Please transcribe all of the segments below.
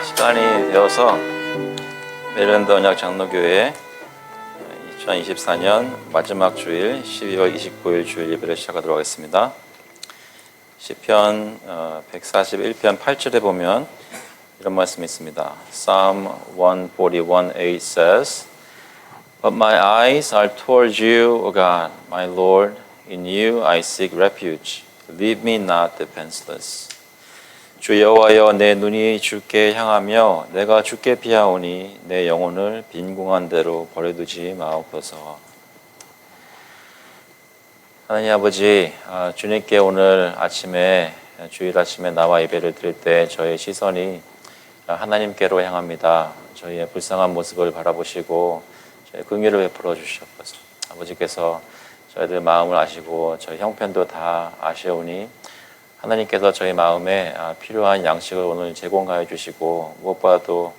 시간이 되어서 메릴랜드 언약 장로교회 2024년 마지막 주일 12월 29일 주일 예배를 시작하도록 하겠습니다. 시편 141편 8절에 보면 이런 말씀이 있습니다. Psalm 141:8 says, But my eyes are towards you, O God, my Lord. In you I seek refuge. Leave me not defenseless. 주 여호와여, 내 눈이 주께 향하며 내가 주께 피하오니 내 영혼을 빈궁한 대로 버려두지 마옵소서. 하나님 아버지, 주님께 오늘 아침에 주일 아침에 나와 예배를 드릴 때 저의 시선이 하나님께로 향합니다. 저희의 불쌍한 모습을 바라보시고 저희 긍휼을 베풀어 주시옵소서. 아버지께서 저희들 마음을 아시고 저희 형편도 다 아시오니 하나님께서 저희 마음에 필요한 양식을 오늘 제공하여 주시고 무엇보다도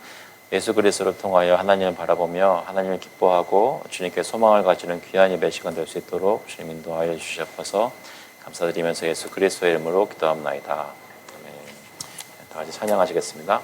예수 그리스도를 통하여 하나님을 바라보며 하나님을 기뻐하고 주님께 소망을 가지는 귀한 예배 시간 될 수 있도록 주님 인도하여 주시옵소서. 감사드리면서 예수 그리스도의 이름으로 기도합나이다. 아멘. 다 같이 찬양하시겠습니다.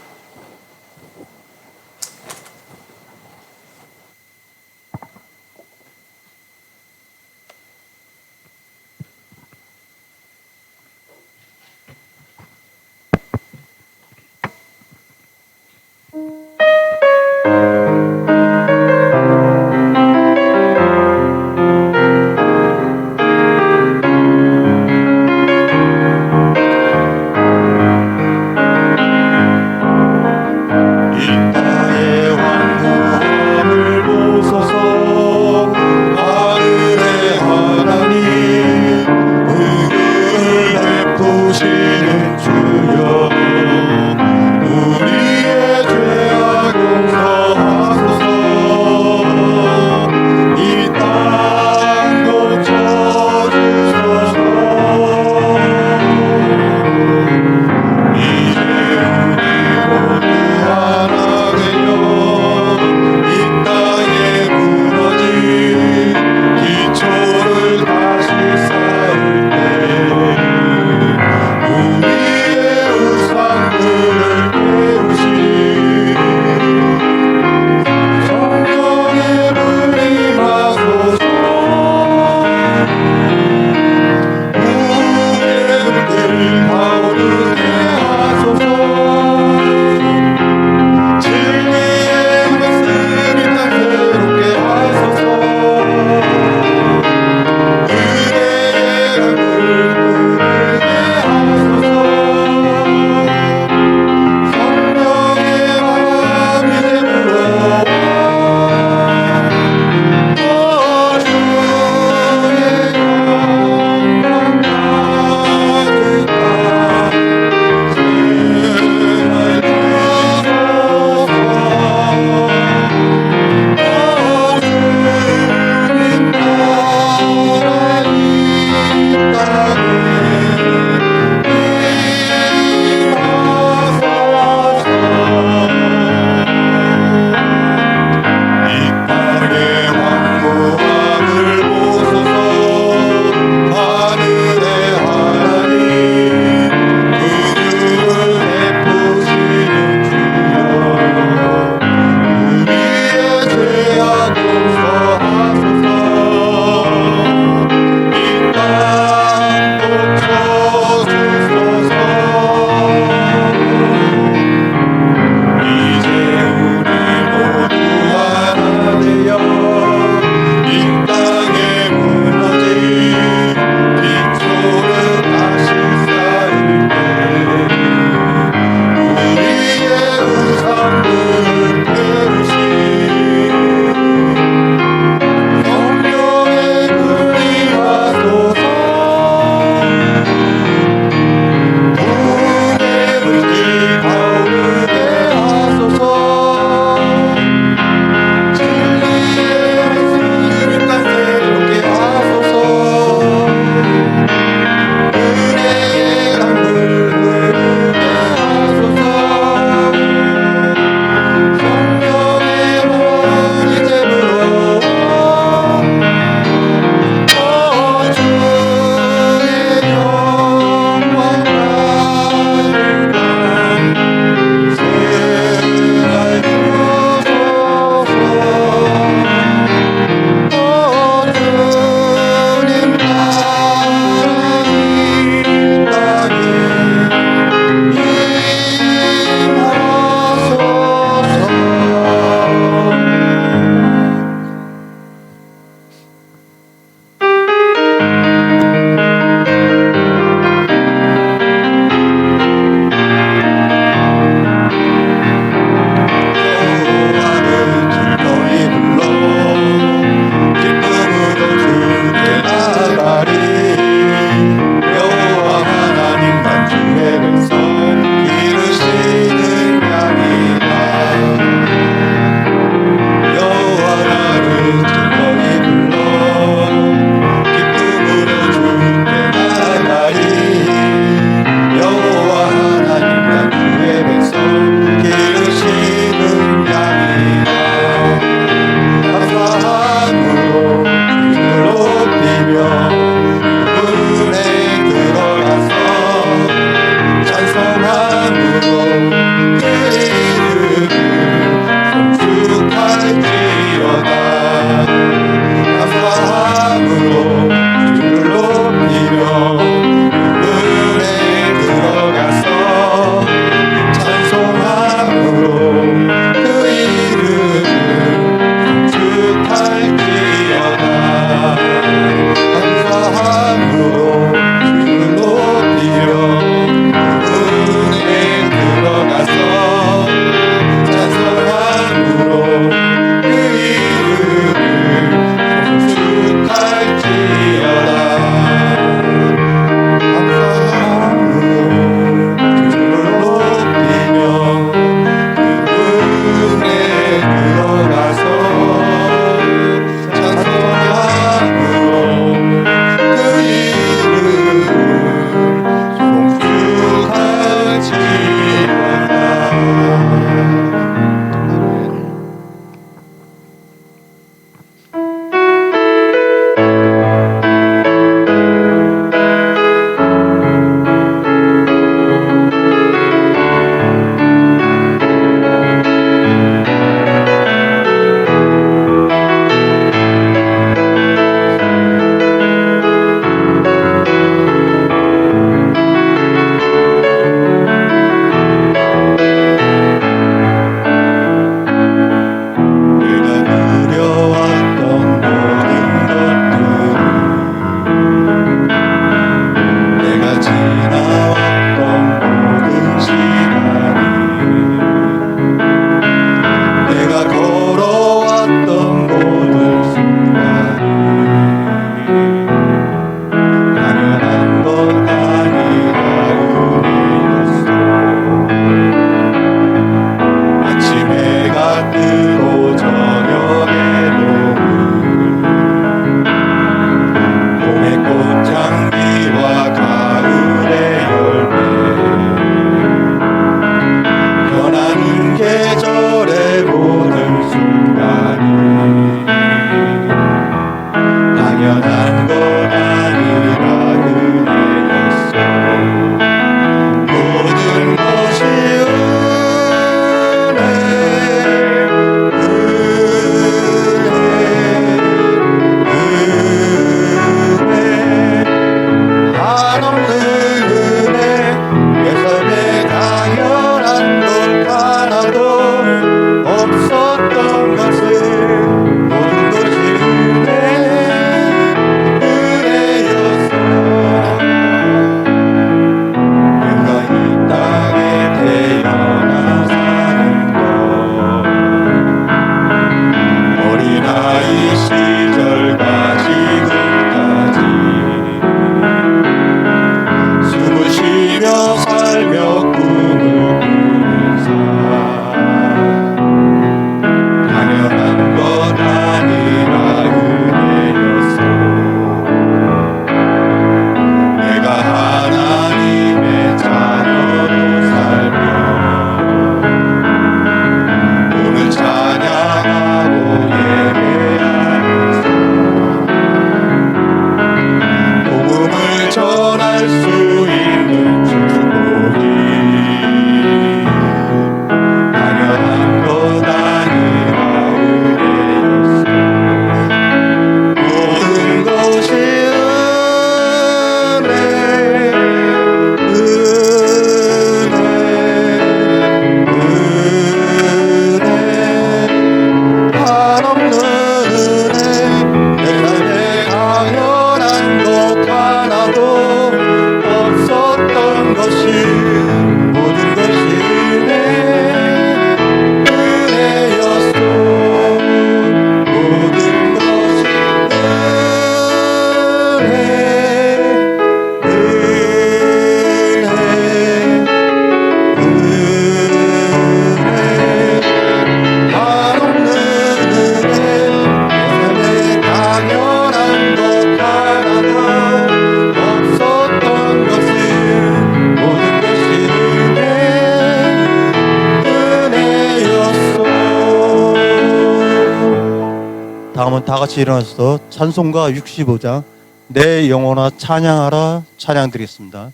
한번 다 같이 일어나서 찬송가 65장 내 영혼아 찬양하라 찬양 드리겠습니다.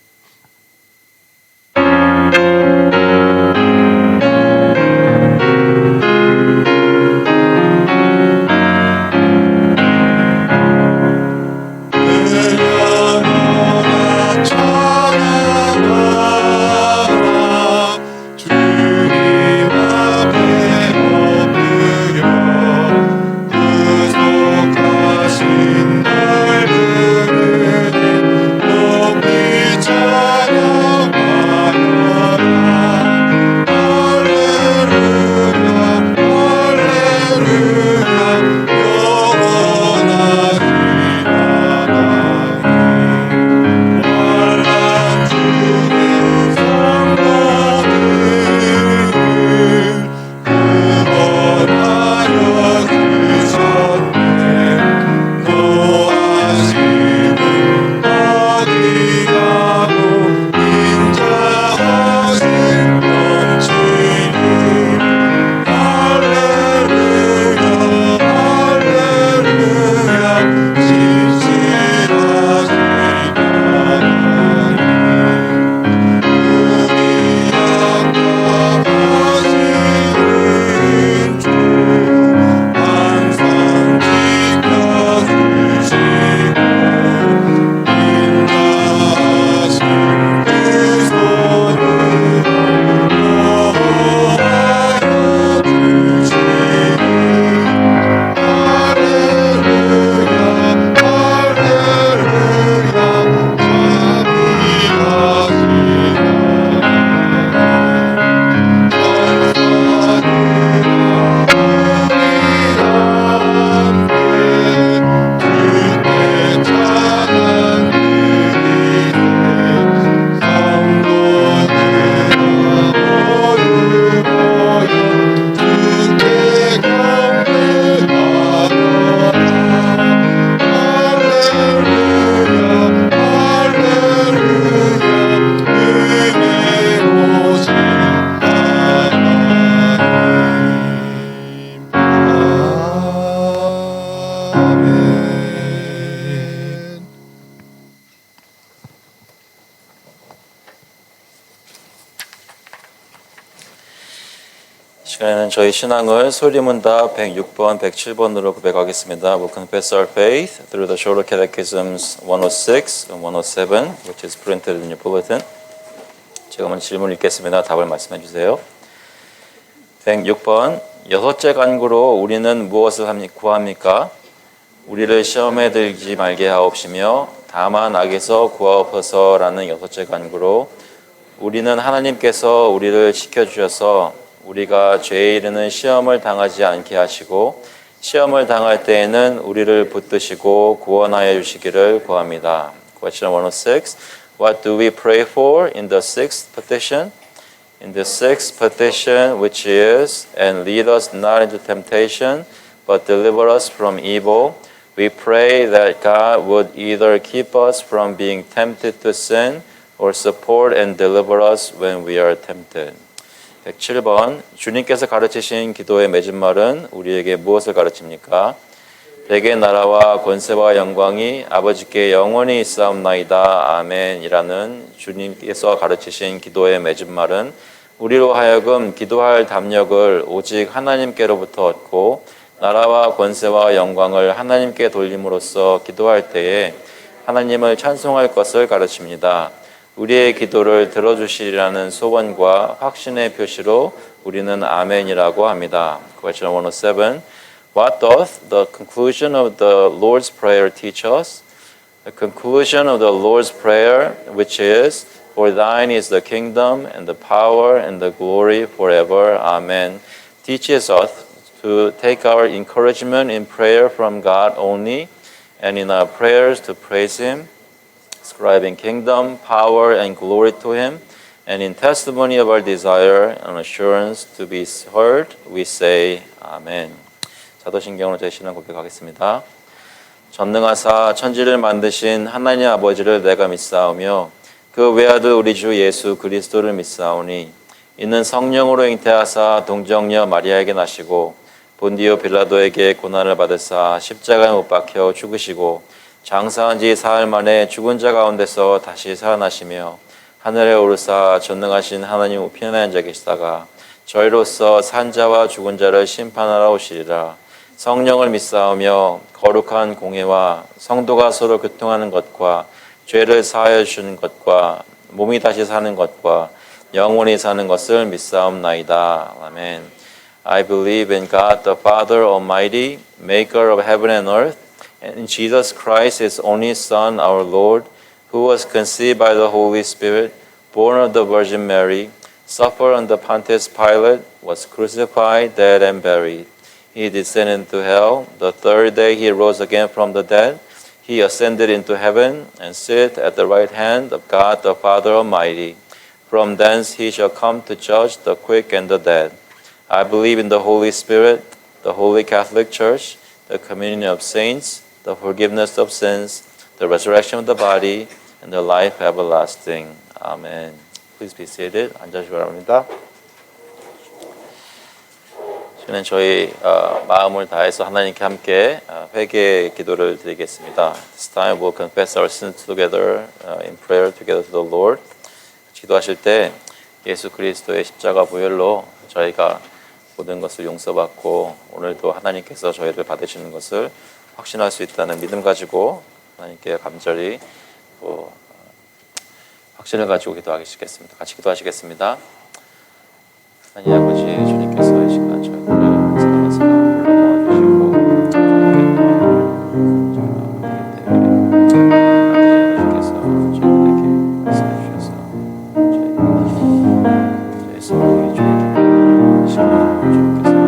시간에는 저희 신앙을 소리문답 106번, 107번으로 고백하겠습니다. We'll confess our faith through the Shorter Catechisms 106 and 107, which is printed in your bulletin. 제가 먼저 질문 읽겠습니다. 답을 말씀해 주세요. 106번, 여섯째 간구로 우리는 무엇을 구합니까? 우리를 시험에 들지 말게 하옵시며 다만 악에서 구하옵소서라는 여섯째 간구로 우리는 하나님께서 우리를 지켜주셔서 우리가 죄에 이르는 시험을 당하지 않게 하시고 시험을 당할 때에는 우리를 붙드시고 구원하여 주시기를 구합니다. Question 106. What do we pray for in the sixth petition? In the sixth petition, which is, and lead us not into temptation, but deliver us from evil, we pray that God would either keep us from being tempted to sin or support and deliver us when we are tempted. 107번, 주님께서 가르치신 기도의 맺은 말은 우리에게 무엇을 가르칩니까? 대개 나라와 권세와 영광이 아버지께 영원히 있사옵나이다. 아멘이라는 주님께서 가르치신 기도의 맺은 말은 우리로 하여금 기도할 담력을 오직 하나님께로부터 얻고 나라와 권세와 영광을 하나님께 돌림으로써 기도할 때에 하나님을 찬송할 것을 가르칩니다. 우리의 기도를 들어주시리라는 소원과 확신의 표시로 우리는 아멘이라고 합니다. Question 107. What doth the conclusion of the Lord's Prayer teach us? The conclusion of the Lord's Prayer, which is, For thine is the kingdom and the power and the glory forever. Amen. Teaches us to take our encouragement in prayer from God only, and in our prayers to praise Him, ascribing kingdom, power, and glory to Him, and in testimony of our desire and assurance to be heard, we say Amen. 사도신경으로 제 신앙 고백하겠습니다. 전능하사 천지를 만드신 하나님 아버지를 내가 믿사오며 그 외아들 우리 주 예수 그리스도를 믿사오니 이는 성령으로 잉태하사 동정녀 마리아에게 나시고 본디오 빌라도에게 고난을 받으사 십자가에 못 박혀 죽으시고 장사한 지 사흘 만에 죽은 자 가운데서 다시 살아나시며 하늘에 오르사 전능하신 하나님 우편에 앉아 계시다가 저희로서 산 자와 죽은 자를 심판하러 오시리라. 성령을 믿사오며 거룩한 공회와 성도가 서로 교통하는 것과 죄를 사하여 주시는 것과 몸이 다시 사는 것과 영원히 사는 것을 믿사옵나이다. 아멘. I believe in God the Father Almighty, maker of heaven and earth, and in Jesus Christ, his only Son, our Lord, who was conceived by the Holy Spirit, born of the Virgin Mary, suffered under Pontius Pilate, was crucified, dead, and buried. He descended into hell. The third day he rose again from the dead. He ascended into heaven and sitteth at the right hand of God the Father Almighty. From thence he shall come to judge the quick and the dead. I believe in the Holy Spirit, the Holy Catholic Church, the communion of saints, the forgiveness of sins, the resurrection of the body, and the life everlasting. Amen. Please be seated. 앉으시기 바랍니다. 저는 저희 마음을 다해서 하나님께 함께 회개 기도를 드리겠습니다. This time we'll confess our sins together in prayer together to the Lord. 기도하실 때 예수 그리스도의 십자가 보혈로 저희가 모든 것을 용서받고 오늘도 하나님께서 저희를 받으시는 것을 확신할 수 있다는 믿음 가지고 하나님께 간절히 확신을 가지고 기도하시겠습니다. 같이 기도하시겠습니다. 하나님 아버지, 주님께서 이 시간 저희를 사랑하사 불러 모아주시고 주님께서 저희들에게 말씀해 주셔서 저희 소망이 주님께 시간 주님께서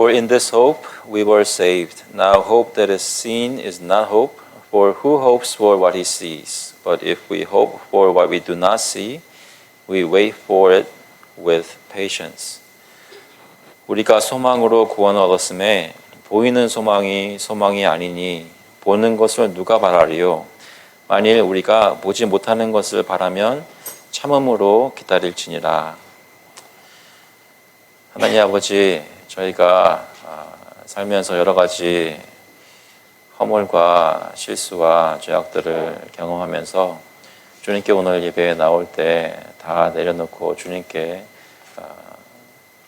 For in this hope we were saved. Now hope that is seen is not hope, for who hopes for what he sees? But if we hope for what we do not see, we wait for it with patience. 우리가 소망으로 구원을 얻었음에 보이는 소망이 소망이 아니니 보는 것을 누가 바라리요? 만일 우리가 보지 못하는 것을 바라면 참음으로 기다릴지니라. 하나님 아버지, 저희가 살면서 여러 가지 허물과 실수와 죄악들을 경험하면서 주님께 오늘 예배에 나올 때 다 내려놓고 주님께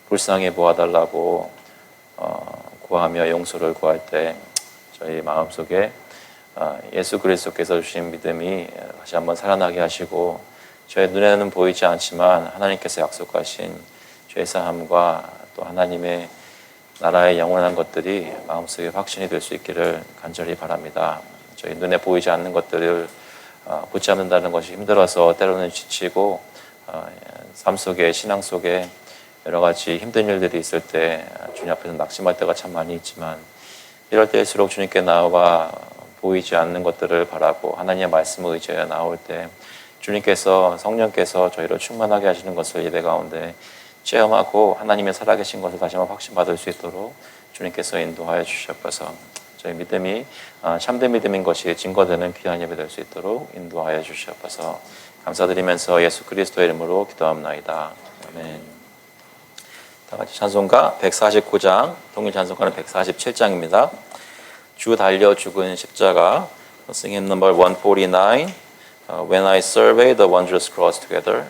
불쌍히 보아달라고 구하며 용서를 구할 때 저희 마음속에 예수 그리스도께서 주신 믿음이 다시 한번 살아나게 하시고 저희 눈에는 보이지 않지만 하나님께서 약속하신 죄사함과 또 하나님의 나라의 영원한 것들이 마음속에 확신이 될 수 있기를 간절히 바랍니다. 저희 눈에 보이지 않는 것들을 붙잡는다는 것이 힘들어서 때로는 지치고 삶 속에 신앙 속에 여러 가지 힘든 일들이 있을 때 주님 앞에서 낙심할 때가 참 많이 있지만 이럴 때일수록 주님께 나와 보이지 않는 것들을 바라고 하나님의 말씀을 의지하여 나올 때 주님께서 성령께서 저희를 충만하게 하시는 것을 예배 가운데 체험하고 하나님의 살아계신 것을 다시 한번 확신받을 수 있도록 주님께서 인도하여 주시옵소서. 저희 믿음이 참된 믿음인 것이 증거되는 귀한 예배 될 수 있도록 인도하여 주시옵소서. 감사드리면서 예수 그리스도의 이름으로 기도합나이다. 아멘. 다 같이 찬송가 149장, 통일 찬송가는 147장입니다. 주 달려 죽은 십자가, singing number 149, When I survey the wondrous cross together.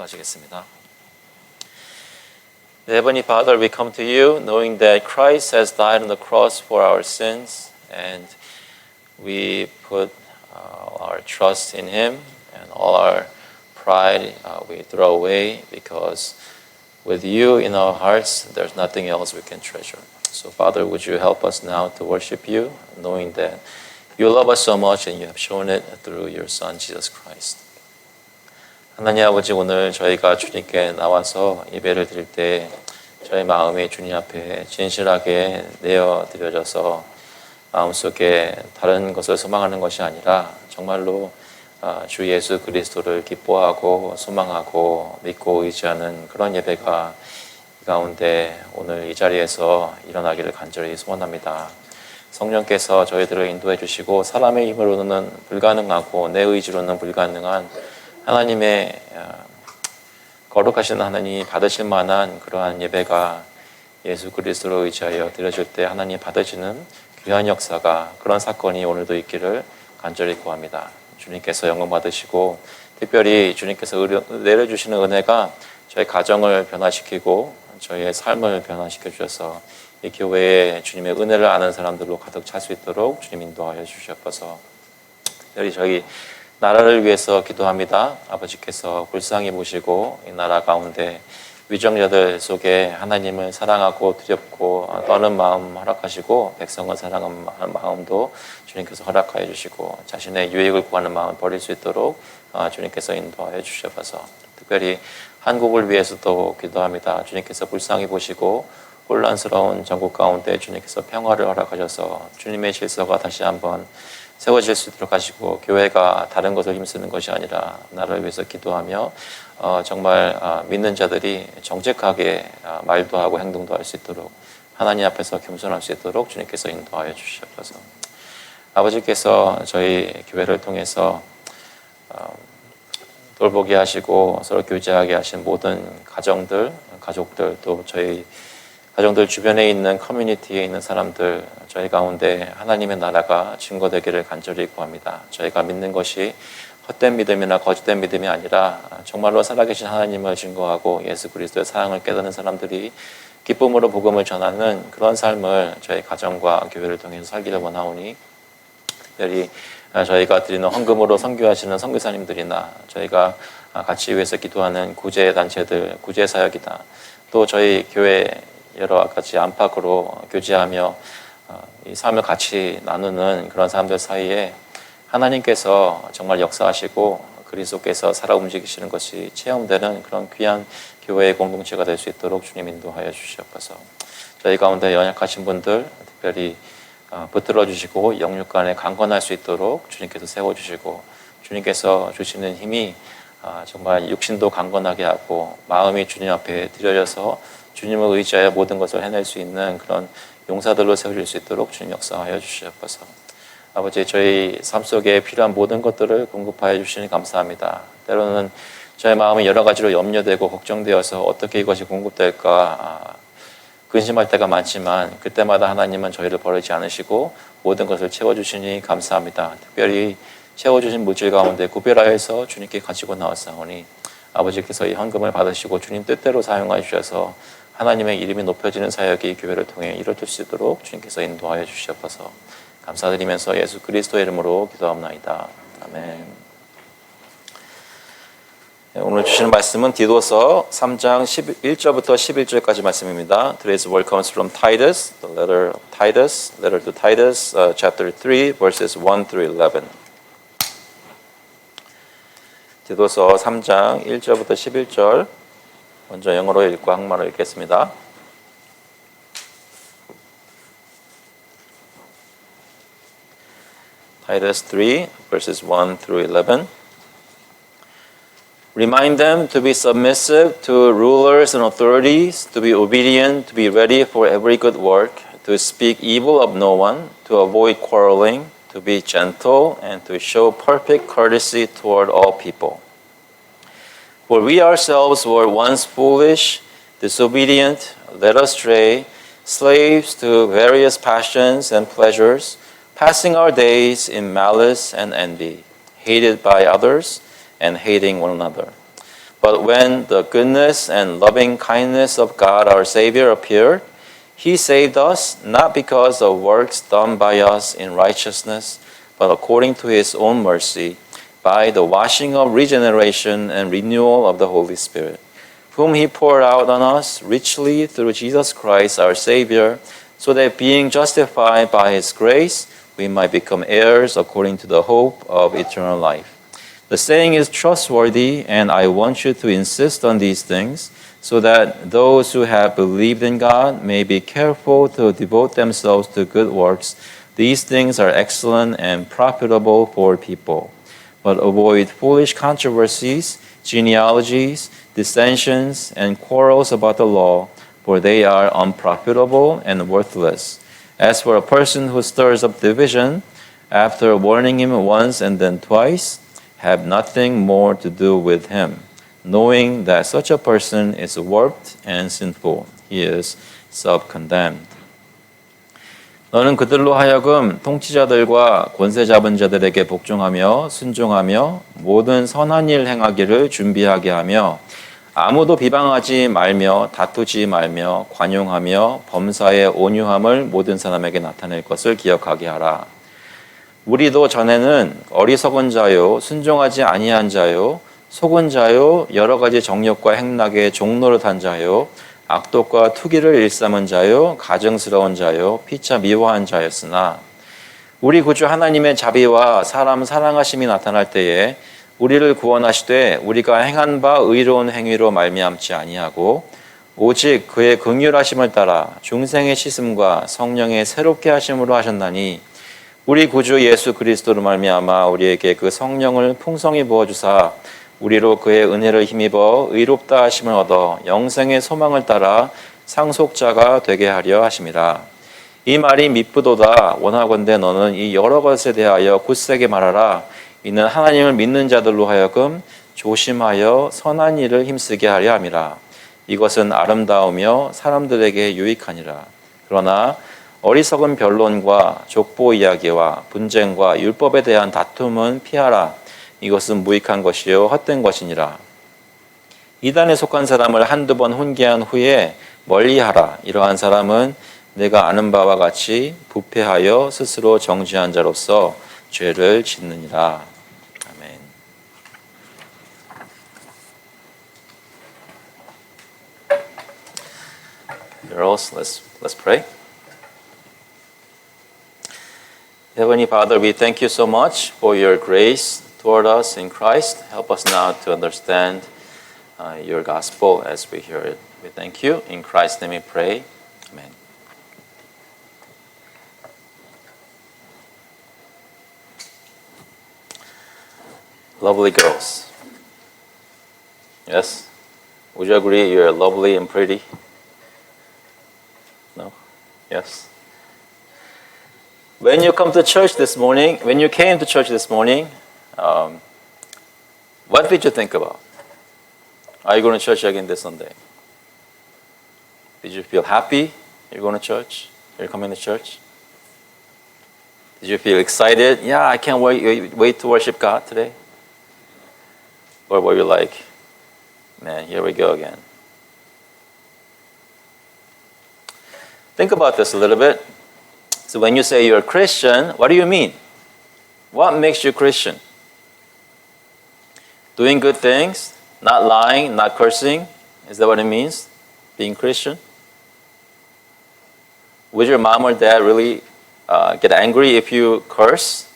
기도하시겠습니다. Heavenly Father, we come to you knowing that Christ has died on the cross for our sins, and we put our trust in Him, and all our pride we throw away, because with you in our hearts, there's nothing else we can treasure. So Father, would you help us now to worship you, knowing that you love us so much and you have shown it through your Son, Jesus Christ. 하나님 아버지, 오늘 저희가 주님께 나와서 예배를 드릴 때 저희 마음이 주님 앞에 진실하게 내어드려져서 마음속에 다른 것을 소망하는 것이 아니라 정말로 주 예수 그리스도를 기뻐하고 소망하고 믿고 의지하는 그런 예배가 이 가운데 오늘 이 자리에서 일어나기를 간절히 소원합니다. 성령께서 저희들을 인도해 주시고 사람의 힘으로는 불가능하고 내 의지로는 불가능한 하나님의 거룩하신 하나님이 받으실 만한 그러한 예배가 예수 그리스도를 의지하여 드려질 때 하나님 받으시는 귀한 역사가 그런 사건이 오늘도 있기를 간절히 구합니다. 주님께서 영광 받으시고 특별히 주님께서 내려주시는 은혜가 저희 가정을 변화시키고 저희의 삶을 변화시켜 주셔서 이 교회에 주님의 은혜를 아는 사람들로 가득 찰 수 있도록 주님 인도하여 주시옵소서. 특별히 저희 나라를 위해서 기도합니다. 아버지께서 불쌍히 보시고 이 나라 가운데 위정자들 속에 하나님을 사랑하고 두렵고 떠는 마음 허락하시고 백성을 사랑하는 마음도 주님께서 허락하여 주시고 자신의 유익을 구하는 마음을 버릴 수 있도록 주님께서 인도하여 주셔서 특별히 한국을 위해서도 기도합니다. 주님께서 불쌍히 보시고 혼란스러운 전국 가운데 주님께서 평화를 허락하셔서 주님의 질서가 다시 한번 세워질 수 있도록 하시고 교회가 다른 것을 힘쓰는 것이 아니라 나라를 위해서 기도하며 정말 믿는 자들이 정직하게 말도 하고 행동도 할 수 있도록 하나님 앞에서 겸손할 수 있도록 주님께서 인도하여 주시옵소서. 아버지께서 저희 교회를 통해서 돌보게 하시고 서로 교제하게 하신 모든 가정들, 가족들 또 저희 가정들 주변에 있는 커뮤니티에 있는 사람들 저희 가운데 하나님의 나라가 증거되기를 간절히 구합니다. 저희가 믿는 것이 헛된 믿음이나 거짓된 믿음이 아니라 정말로 살아계신 하나님을 증거하고 예수 그리스도의 사랑을 깨닫는 사람들이 기쁨으로 복음을 전하는 그런 삶을 저희 가정과 교회를 통해서 살기를 원하오니 특별히 저희가 드리는 헌금으로 선교하시는 선교사님들이나 저희가 같이 위해서 기도하는 구제단체들, 구제사역이다. 또 저희 교회 여러 가지 안팎으로 교제하며 이 삶을 같이 나누는 그런 사람들 사이에 하나님께서 정말 역사하시고 그리스도께서 살아 움직이시는 것이 체험되는 그런 귀한 교회의 공동체가 될 수 있도록 주님 인도하여 주시옵소서. 저희 가운데 연약하신 분들 특별히 붙들어 주시고 영육간에 강건할 수 있도록 주님께서 세워주시고 주님께서 주시는 힘이 정말 육신도 강건하게 하고 마음이 주님 앞에 드려져서 주님을 의지하여 모든 것을 해낼 수 있는 그런 용사들로 세워질 수 있도록 주님 역사하여 주시옵소서. 아버지 저희 삶 속에 필요한 모든 것들을 공급하여 주시니 감사합니다. 때로는 저의 마음이 여러 가지로 염려되고 걱정되어서 어떻게 이것이 공급될까 근심할 때가 많지만 그때마다 하나님은 저희를 버리지 않으시고 모든 것을 채워주시니 감사합니다. 특별히 채워주신 물질 가운데 구별하여서 주님께 가지고 나왔사오니 아버지께서 이 헌금을 받으시고 주님 뜻대로 사용하여 주셔서 하나님의 이름이 높여지는 사역이 교회를 통해 이루어질 수 있도록 주님께서 인도하여 주시옵소서. 감사드리면서 예수 그리스도의 이름으로 기도합나이다. 아멘. 오늘 주시는 말씀은 디도서 3장 1절부터 11절까지 말씀입니다. Today's word comes from Titus, the letter to Titus, chapter 3, verses 1 through 11. 디도서 3장 1절부터 11절 먼저 영어로 읽고 한국말로 읽겠습니다. Titus 3, verses 1 through 11. Remind them to be submissive to rulers and authorities, to be obedient, to be ready for every good work, to speak evil of no one, to avoid quarreling, to be gentle, and to show perfect courtesy toward all people. For we ourselves were once foolish, disobedient, led astray, slaves to various passions and pleasures, passing our days in malice and envy, hated by others, and hating one another. But when the goodness and loving kindness of God our Savior appeared, He saved us, not because of works done by us in righteousness, but according to His own mercy, by the washing of regeneration and renewal of the Holy Spirit, whom He poured out on us richly through Jesus Christ our Savior, so that being justified by His grace, we might become heirs according to the hope of eternal life. The saying is trustworthy, and I want you to insist on these things, so that those who have believed in God may be careful to devote themselves to good works. These things are excellent and profitable for people. but avoid foolish controversies, genealogies, dissensions, and quarrels about the law, for they are unprofitable and worthless. As for a person who stirs up division, after warning him once and then twice, have nothing more to do with him, knowing that such a person is warped and sinful. He is self-condemned. 너는 그들로 하여금 통치자들과 권세 잡은 자들에게 복종하며 순종하며 모든 선한 일 행하기를 준비하게 하며 아무도 비방하지 말며 다투지 말며 관용하며 범사의 온유함을 모든 사람에게 나타낼 것을 기억하게 하라. 우리도 전에는 어리석은 자요 순종하지 아니한 자요 속은 자요 여러 가지 정욕과 행락에 종노릇한 자요 악독과 투기를 일삼은 자요 가증스러운 자요 피차 미워한 자였으나 우리 구주 하나님의 자비와 사람 사랑하심이 나타날 때에 우리를 구원하시되 우리가 행한 바 의로운 행위로 말미암지 아니하고 오직 그의 긍휼하심을 따라 중생의 씻음과 성령의 새롭게 하심으로 하셨나니 우리 구주 예수 그리스도로 말미암아 우리에게 그 성령을 풍성히 부어주사 우리로 그의 은혜를 힘입어 의롭다 하심을 얻어 영생의 소망을 따라 상속자가 되게 하려 하심이라. 이 말이 미쁘도다. 원하건대 너는 이 여러 것에 대하여 굳세게 말하라. 이는 하나님을 믿는 자들로 하여금 조심하여 선한 일을 힘쓰게 하려 함이라. 이것은 아름다우며 사람들에게 유익하니라. 그러나 어리석은 변론과 족보 이야기와 분쟁과 율법에 대한 다툼은 피하라. 이것은 무익한 것이요 헛된 것이니라. 이단에 속한 사람을 한두 번 훈계한 후에 멀리하라. 이러한 사람은 내가 아는 바와 같이 부패하여 스스로 정죄한 자로서 죄를 짓느니라. 아멘. Girls, let's pray. Heavenly Father, we thank you so much for your grace toward us in Christ. Help us now to understand your gospel as we hear it. We thank you. In Christ's name we pray. Amen. Lovely girls. Yes? Would you agree you're lovely and pretty? No? Yes? When you come to church this morning, when you came to church this morning, what did you think about? Are you going to church again this Sunday? Did you feel happy you're going to church? You're coming to church? Did you feel excited? Yeah, I can't wait to worship God today. Or were you like, man, here we go again? Think about this a little bit. So when you say you're a Christian, what do you mean? What makes you Christian? Doing good things, not lying, not cursing. Is that what it means? Being Christian? Would your mom or dad really get angry if you curse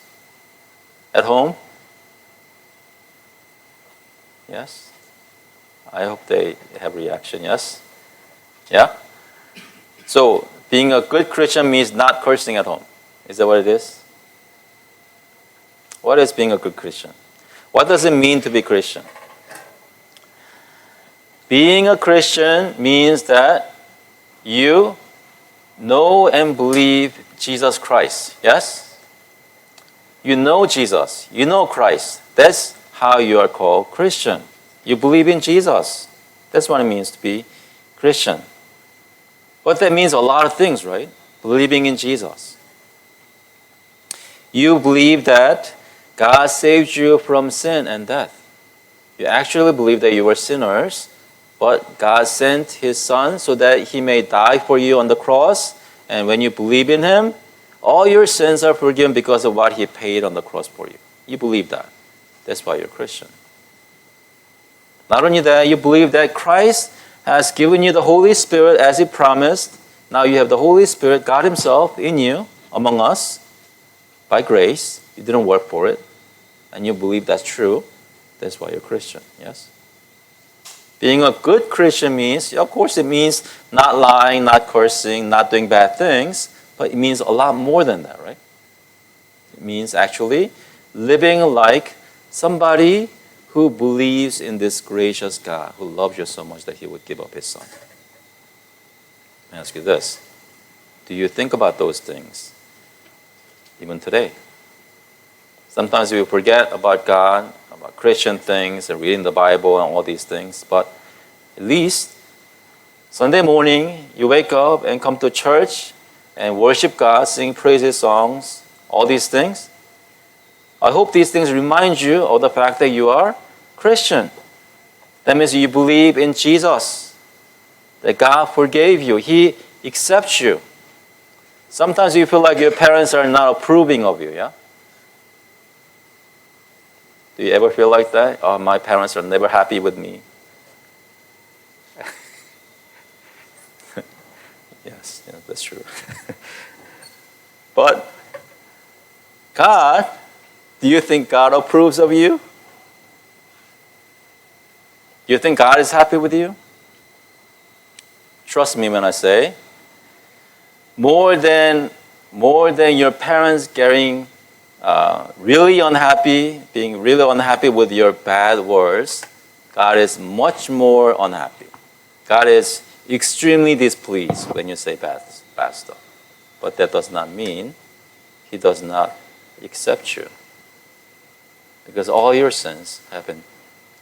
at home? Yes? I hope they have a reaction, yes? Yeah? So, being a good Christian means not cursing at home. Is that what it is? What is being a good Christian? What does it mean to be Christian? Being a Christian means that you know and believe Jesus Christ. Yes? You know Jesus. You know Christ. That's how you are called Christian. You believe in Jesus. That's what it means to be Christian. But that means a lot of things, right? Believing in Jesus. You believe that God saved you from sin and death. You actually believe that you were sinners, but God sent His Son so that He may die for you on the cross. And when you believe in Him, all your sins are forgiven because of what He paid on the cross for you. You believe that. That's why you're a Christian. Not only that, you believe that Christ has given you the Holy Spirit as He promised. Now you have the Holy Spirit, God Himself, in you, among us, by grace. You didn't work for it. And you believe that's true. That's why you're a Christian, yes? Being a good Christian means, of course, it means not lying, not cursing, not doing bad things, but it means a lot more than that, right? It means actually living like Somebody who believes in this gracious God who loves you so much that he would give up his son. Let me ask you this. Do you think about those things even today? Sometimes we forget about God, about Christian things and reading the Bible and all these things, but at least Sunday morning you wake up and come to church and worship God, sing praises songs, all these things. I hope these things remind you of the fact that you are Christian. That means you believe in Jesus, that God forgave you, he accepts you. Sometimes you feel like your parents are not approving of you, yeah? Do you ever feel like that? Oh, my parents are never happy with me. Yes, yeah, that's true. But God, do you think God approves of you? Do you think God is happy with you? Trust me when I say, more than your parents getting really unhappy, being really unhappy with your bad words, God is much more unhappy. God is extremely displeased when you say bad stuff. But that does not mean he does not accept you. Because all your sins have been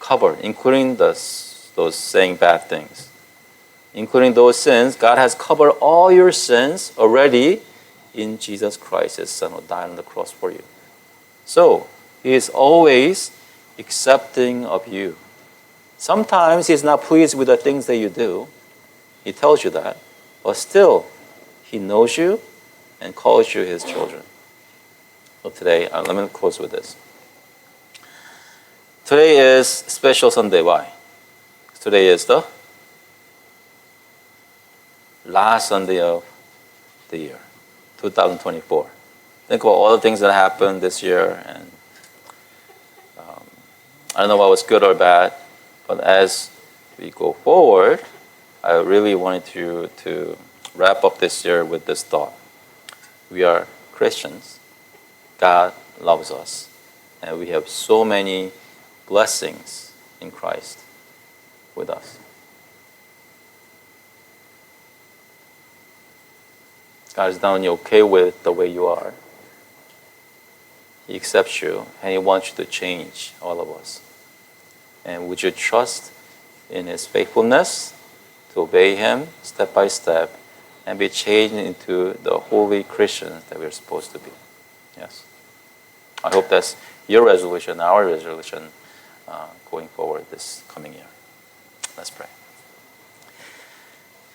covered, including those saying bad things. Including those sins, God has covered all your sins already in Jesus Christ, his son who died on the cross for you. So, he is always accepting of you. Sometimes he's not pleased with the things that you do. He tells you that. But still, he knows you and calls you his children. So today, let me close with this. Today is special Sunday. Why? Today is the last Sunday of the year, 2024. Think about all the things that happened this year, and I don't know what was good or bad, but as we go forward, I really wanted to wrap up this year with this thought. We are Christians. God loves us, and we have so many blessings in Christ with us. God is not only okay with the way you are, he accepts you, and he wants you to change, all of us. And would you trust in his faithfulness to obey him step by step and be changed into the holy Christians that we're supposed to be? Yes. I hope that's your resolution, our resolution, going forward this coming year. Let's pray.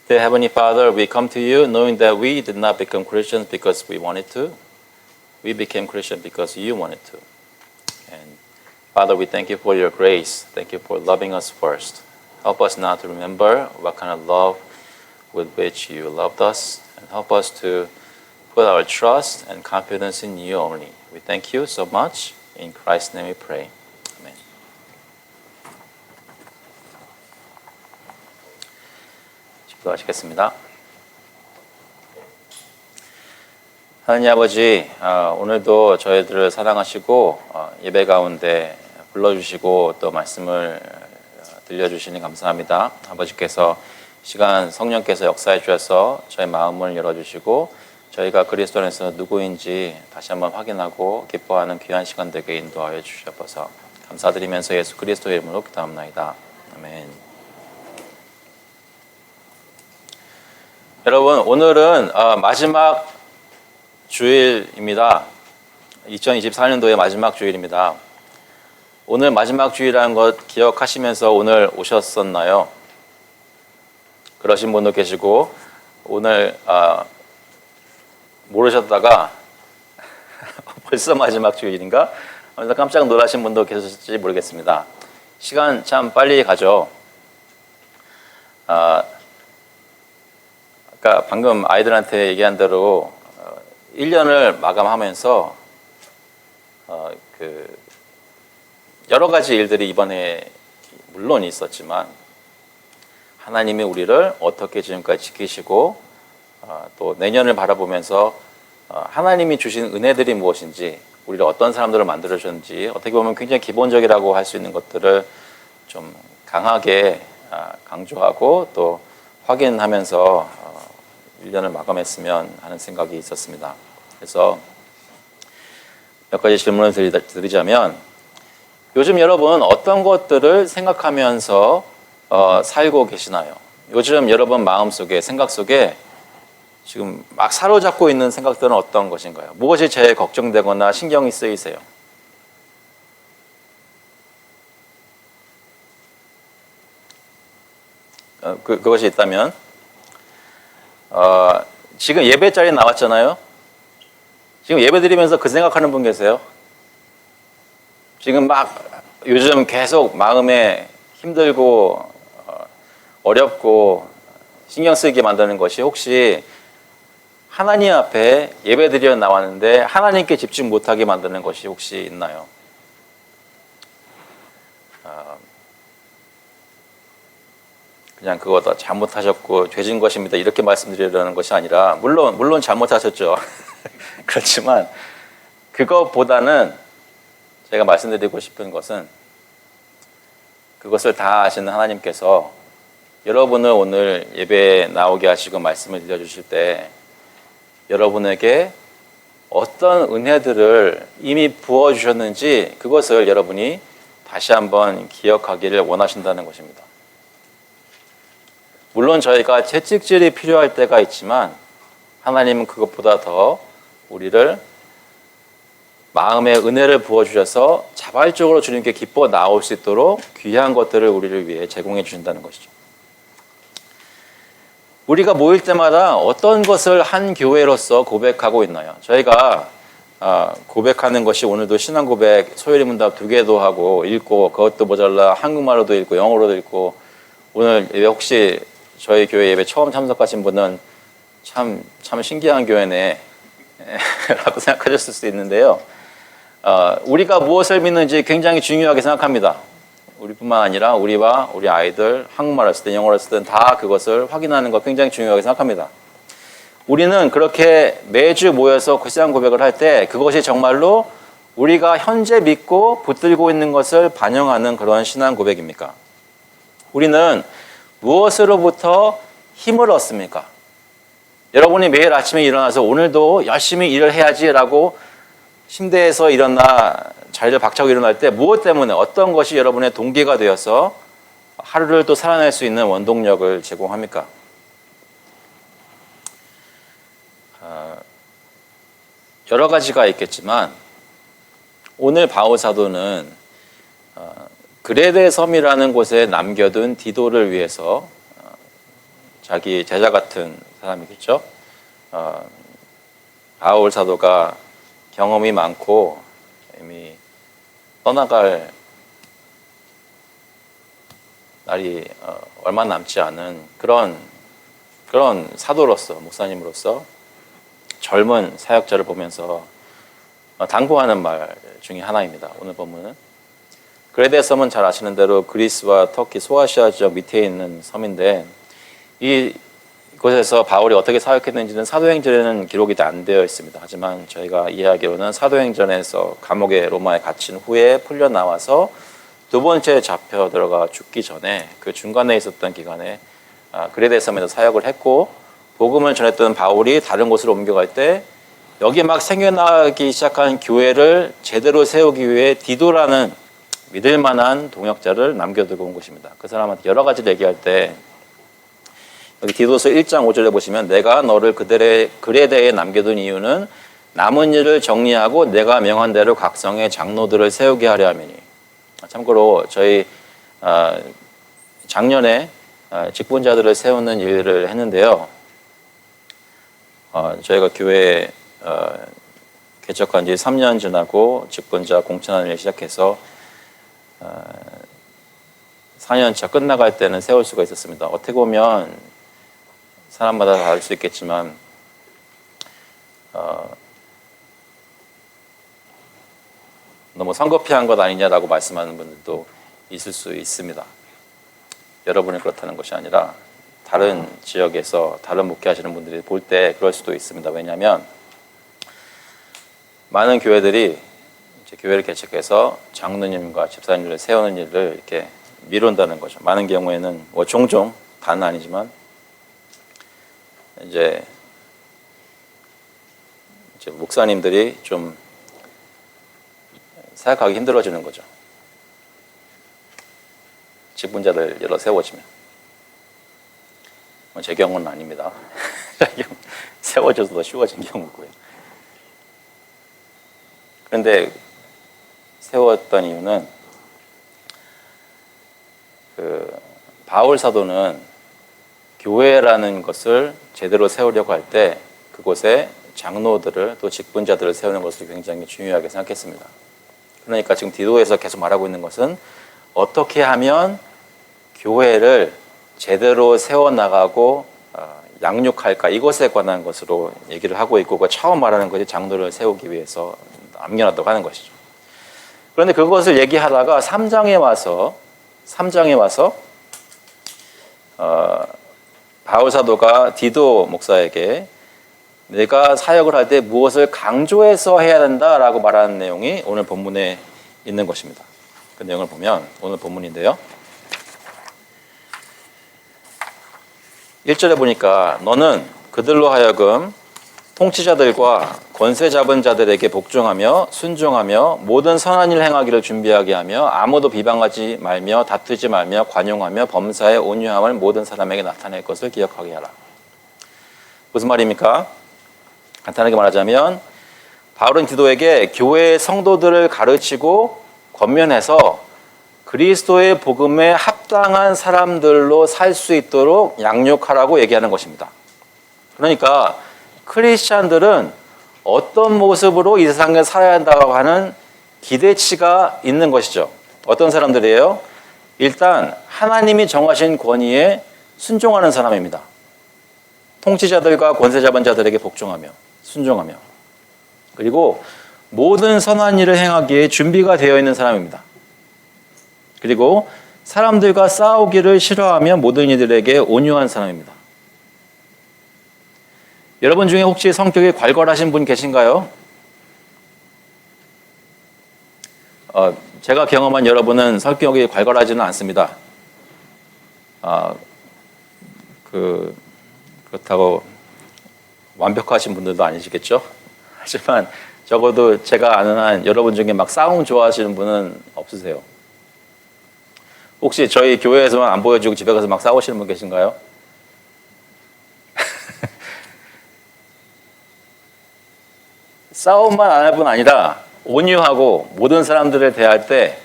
Dear Heavenly Father, we come to you knowing that we did not become Christians because we wanted to. We became Christian because you wanted to. And Father, we thank you for your grace. Thank you for loving us first. Help us now to remember what kind of love with which you loved us, and help us to put our trust and confidence in you only. We thank you so much. In Christ's name we pray. Amen. 기도하시겠습니다. 하나님 아버지, 오늘도 저희들을 사랑하시고 예배 가운데 불러주시고 또 말씀을 들려주시니 감사합니다. 아버지께서 시간 성령께서 역사해 주셔서 저희 마음을 열어주시고 저희가 그리스도 안에서 누구인지 다시 한번 확인하고 기뻐하는 귀한 시간 되게 인도하여 주셔서 감사드리면서 예수 그리스도의 이름으로 기도합나이다. 아멘. 여러분, 오늘은 마지막 주일입니다. 2024년도의 마지막 주일입니다. 오늘 마지막 주일이라는 것 기억하시면서 오늘 오셨었나요? 그러신 분도 계시고 오늘 모르셨다가 벌써 마지막 주일인가? 깜짝 놀라신 분도 계실지 모르겠습니다. 시간 참 빨리 가죠. 아까 방금 아이들한테 얘기한 대로 1년을 마감하면서 여러 가지 일들이 이번에 물론 있었지만 하나님이 우리를 어떻게 지금까지 지키시고 또 내년을 바라보면서 하나님이 주신 은혜들이 무엇인지 우리를 어떤 사람들을 만들어 주셨는지 어떻게 보면 굉장히 기본적이라고 할 수 있는 것들을 좀 강하게 강조하고 또 확인하면서 1년을 마감했으면 하는 생각이 있었습니다. 그래서 몇 가지 질문을 드리자면 요즘 여러분 어떤 것들을 생각하면서 살고 계시나요? 요즘 여러분 마음속에 생각 속에 지금 막 사로잡고 있는 생각들은 어떤 것인가요? 무엇이 제일 걱정되거나 신경이 쓰이세요? 그것이 있다면 지금 예배 자리에 나왔잖아요. 지금 예배 드리면서 그 생각하는 분 계세요? 지금 막 요즘 계속 마음에 힘들고 어렵고 신경 쓰이게 만드는 것이 혹시 하나님 앞에 예배 드리러 나왔는데 하나님께 집중 못하게 만드는 것이 혹시 있나요? 그냥 그거 다 잘못하셨고 죄진 것입니다 이렇게 말씀드리려는 것이 아니라 물론 잘못하셨죠. 그렇지만 그것보다는 제가 말씀드리고 싶은 것은 그것을 다 아시는 하나님께서 여러분을 오늘 예배에 나오게 하시고 말씀을 드려주실 때 여러분에게 어떤 은혜들을 이미 부어주셨는지 그것을 여러분이 다시 한번 기억하기를 원하신다는 것입니다. 물론 저희가 채찍질이 필요할 때가 있지만 하나님은 그것보다 더 우리를 마음의 은혜를 부어주셔서 자발적으로 주님께 기뻐 나올 수 있도록 귀한 것들을 우리를 위해 제공해 주신다는 것이죠. 우리가 모일 때마다 어떤 것을 한 교회로서 고백하고 있나요? 저희가 고백하는 것이 오늘도 신앙 고백 소요리 문답 2개도 하고 읽고 그것도 모자라 한국말로도 읽고 영어로도 읽고 오늘 혹시 저희 교회 예배 처음 참석하신 분은 참 신기한 교회네 라고 생각하셨을 수도 있는데요. 우리가 무엇을 믿는지 굉장히 중요하게 생각합니다. 우리뿐만 아니라 우리와 우리 아이들 한국말을 쓰든 영어를 쓰든 다 그것을 확인하는 거 굉장히 중요하게 생각합니다. 우리는 그렇게 매주 모여서 신앙 고백을 할 때 그것이 정말로 우리가 현재 믿고 붙들고 있는 것을 반영하는 그런 신앙 고백입니까? 우리는 무엇으로부터 힘을 얻습니까? 여러분이 매일 아침에 일어나서 오늘도 열심히 일을 해야지라고 침대에서 일어나 자리를 박차고 일어날 때 무엇 때문에 어떤 것이 여러분의 동기가 되어서 하루를 또 살아낼 수 있는 원동력을 제공합니까? 여러 가지가 있겠지만 오늘 바울 사도는 그레데 섬이라는 곳에 남겨둔 디도를 위해서 자기 제자 같은 사람이겠죠. 바울 사도가 경험이 많고 이미 떠나갈 날이 얼마 남지 않은 그런 사도로서 목사님으로서 젊은 사역자를 보면서 당부하는 말 중에 하나입니다. 오늘 본문은 그레데 섬은 잘 아시는 대로 그리스와 터키 소아시아 지역 밑에 있는 섬인데 이곳에서 바울이 어떻게 사역했는지는 사도행전에는 기록이 안 되어 있습니다. 하지만 저희가 이해하기로는 사도행전에서 감옥에 로마에 갇힌 후에 풀려 나와서 두 번째 잡혀 들어가 죽기 전에 그 중간에 있었던 기간에 그레데 섬에서 사역을 했고 복음을 전했던 바울이 다른 곳으로 옮겨갈 때 여기 막 생겨나기 시작한 교회를 제대로 세우기 위해 디도라는 믿을 만한 동역자를 남겨두고 온 것입니다. 그 사람한테 여러 가지를 얘기할 때 여기 디도서 1장 5절에 보시면 내가 너를 그레데에 남겨둔 이유는 남은 일을 정리하고 내가 명한 대로 각성의 장로들을 세우게 하려 함이니. 참고로 저희 작년에 직분자들을 세우는 일을 했는데요. 저희가 교회 개척한 지 3년 지나고 직분자 공천하는 일 시작해서 4년차 끝나갈 때는 세울 수가 있었습니다. 어떻게 보면 사람마다 다를 수 있겠지만 너무 성급해한 것 아니냐라고 말씀하는 분들도 있을 수 있습니다. 여러분이 그렇다는 것이 아니라 다른 지역에서 다른 목회하시는 분들이 볼 때 그럴 수도 있습니다. 왜냐하면 많은 교회들이 이제 교회를 개척해서 장로님과 집사님을 세우는 일을 이렇게 미룬다는 거죠. 많은 경우에는 뭐 종종 다는 아니지만 이제 목사님들이 좀 사역하기 힘들어지는 거죠. 직분자들 여러 세워지면. 제 경우는 아닙니다. 세워져서 더 쉬워진 경우고요. 그런데 세웠던 이유는 바울 사도는 교회라는 것을 제대로 세우려고 할 때 그곳에 장로들을 또 직분자들을 세우는 것을 굉장히 중요하게 생각했습니다. 그러니까 지금 디도에서 계속 말하고 있는 것은 어떻게 하면 교회를 제대로 세워나가고 양육할까, 이것에 관한 것으로 얘기를 하고 있고, 그 처음 말하는 것이 장로를 세우기 위해서 남겨놨다고 하는 것이죠. 그런데 그것을 얘기하다가 3장에 와서 바울 사도가 디도 목사에게 내가 사역을 할 때 무엇을 강조해서 해야 된다라고 말하는 내용이 오늘 본문에 있는 것입니다. 그 내용을 보면 오늘 본문인데요. 1절에 보니까 너는 그들로 하여금 통치자들과 권세 잡은 자들에게 복종하며 순종하며 모든 선한 일 행하기를 준비하게 하며 아무도 비방하지 말며 다투지 말며 관용하며 범사에 온유함을 모든 사람에게 나타낼 것을 기억하게 하라. 무슨 말입니까? 간단하게 말하자면 바울은 디도에게 교회의 성도들을 가르치고 권면해서 그리스도의 복음에 합당한 사람들로 살 수 있도록 양육하라고 얘기하는 것입니다. 그러니까 크리스찬들은 어떤 모습으로 이 세상에 살아야 한다고 하는 기대치가 있는 것이죠. 어떤 사람들이에요? 일단 하나님이 정하신 권위에 순종하는 사람입니다. 통치자들과 권세 잡은 자들에게 복종하며 순종하며, 그리고 모든 선한 일을 행하기에 준비가 되어 있는 사람입니다. 그리고 사람들과 싸우기를 싫어하며 모든 이들에게 온유한 사람입니다. 여러분 중에 혹시 성격이 괄괄하신 분 계신가요? 제가 경험한 여러분은 성격이 괄괄하지는 않습니다. 그렇다고 완벽하신 분들도 아니시겠죠? 하지만 적어도 제가 아는 한 여러분 중에 막 싸움 좋아하시는 분은 없으세요. 혹시 저희 교회에서만 안 보여주고 집에 가서 막 싸우시는 분 계신가요? 싸움만 안 할 뿐 아니라 온유하고 모든 사람들을 대할 때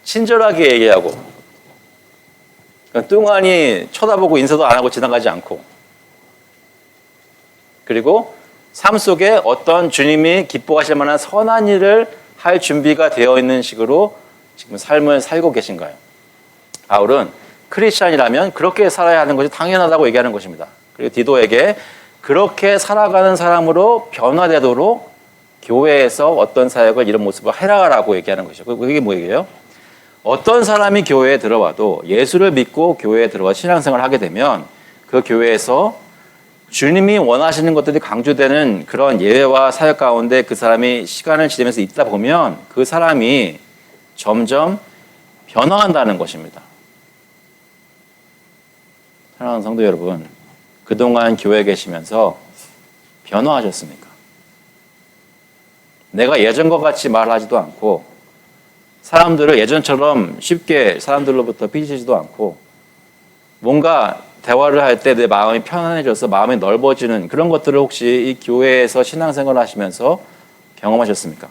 친절하게 얘기하고 뚱하니 쳐다보고 인사도 안 하고 지나가지 않고, 그리고 삶 속에 어떤 주님이 기뻐하실 만한 선한 일을 할 준비가 되어 있는 식으로 지금 삶을 살고 계신가요? 바울은 크리스찬이라면 그렇게 살아야 하는 것이 당연하다고 얘기하는 것입니다. 그리고 디도에게 그렇게 살아가는 사람으로 변화되도록 교회에서 어떤 사역을 이런 모습을 해라라고 얘기하는 것이죠. 그게 뭐예요? 어떤 사람이 교회에 들어와도 예수를 믿고 교회에 들어와 신앙생활을 하게 되면 그 교회에서 주님이 원하시는 것들이 강조되는 그런 예외와 사역 가운데 그 사람이 시간을 지내면서 있다 보면 그 사람이 점점 변화한다는 것입니다. 사랑하는 성도 여러분, 그동안 교회에 계시면서 변화하셨습니까? 내가 예전과 같이 말하지도 않고 사람들을 예전처럼 쉽게 사람들로부터 삐지지도 않고 뭔가 대화를 할 때 내 마음이 편안해져서 마음이 넓어지는 그런 것들을 혹시 이 교회에서 신앙생활을 하시면서 경험하셨습니까?